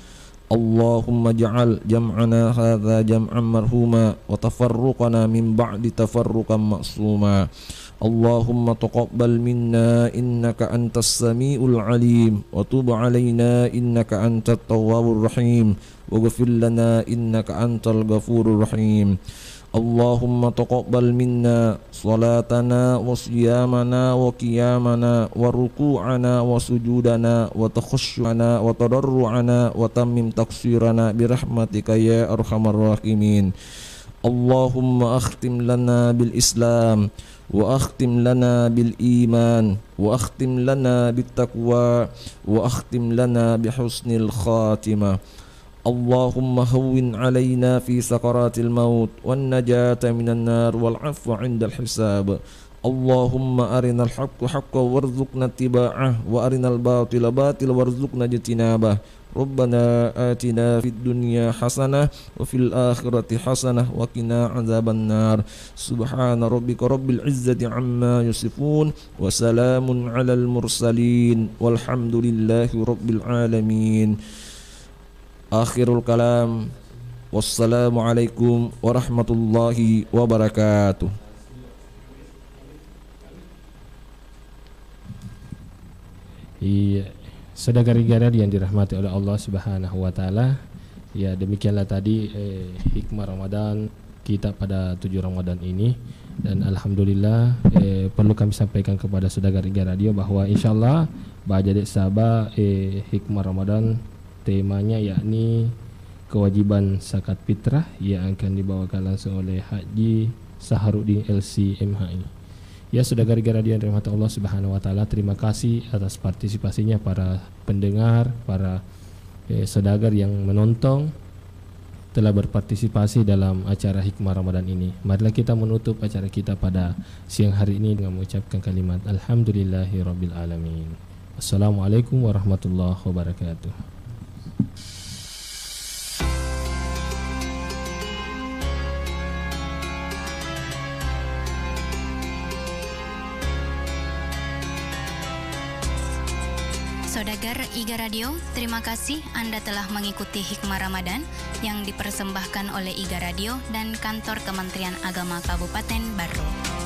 Allahumma ja'al jam'ana hadha jam'an marhuma wa tafarruqana min ba'di tafarruqan ma'suma. Allahumma taqabbal minna innaka antas sami'ul alim wa tub 'alaina innaka antat tawwabur rahim waghfir lana innaka antal ghafurur rahim. Allahumma taqabbal minna salatana wa siyamana wa qiyamana wa ruku'ana wa sujudana wa takhushu'ana wa tadarru'ana wa tammim taqsirana birahmatika ya arhamar rahimin. Allahumma akhtim lana bil Islam wa akhtim lana bil iman wa akhtim lana bit taqwa wa akhtim lana bi husnil khatimah. Allahumma hawwin alaina fi sakaratil maut wan najata minan nar wal afwa 'indal hisab. Allahumma arinal haqqa haqqan warzuqna ittiba'ah wa arinal batila batila warzuqna ijtinabah. Rabbana atina fid dunya hasanah wa fil akhirati hasanah wa qina 'adzaban nar. Subhana rabbika rabbil izzati 'amma yasifun wa salamun 'alal mursalin walhamdulillahi rabbil alamin. Akhirul kalam. Wassalamualaikum warahmatullahi wabarakatuh. Iya, saudara-saudara yang dirahmati oleh Allah Subhanahu wa taala. Ya, demikianlah tadi hikmah Ramadan kita pada 7 Ramadan ini, dan alhamdulillah perlu kami sampaikan kepada saudara Iga Radio bahwa insyaallah Bajadek Sabah hikmah Ramadan temanya yakni kewajiban zakat fitrah yang akan dibawakan langsung oleh Haji Saharuddin LC MHI. Ya, saudara Iga Radio yang dirahmati Allah Subhanahu wa taala, terima kasih atas partisipasinya para pendengar, para saudagar yang menonton telah berpartisipasi dalam acara hikmah Ramadan ini. Marilah kita menutup acara kita pada siang hari ini dengan mengucapkan kalimat alhamdulillahirabbil alamin. Assalamualaikum warahmatullahi wabarakatuh. Saudagar Iga Radio, terima kasih Anda telah mengikuti Hikmah Ramadan yang dipersembahkan oleh Iga Radio dan Kantor Kementerian Agama Kabupaten Barro.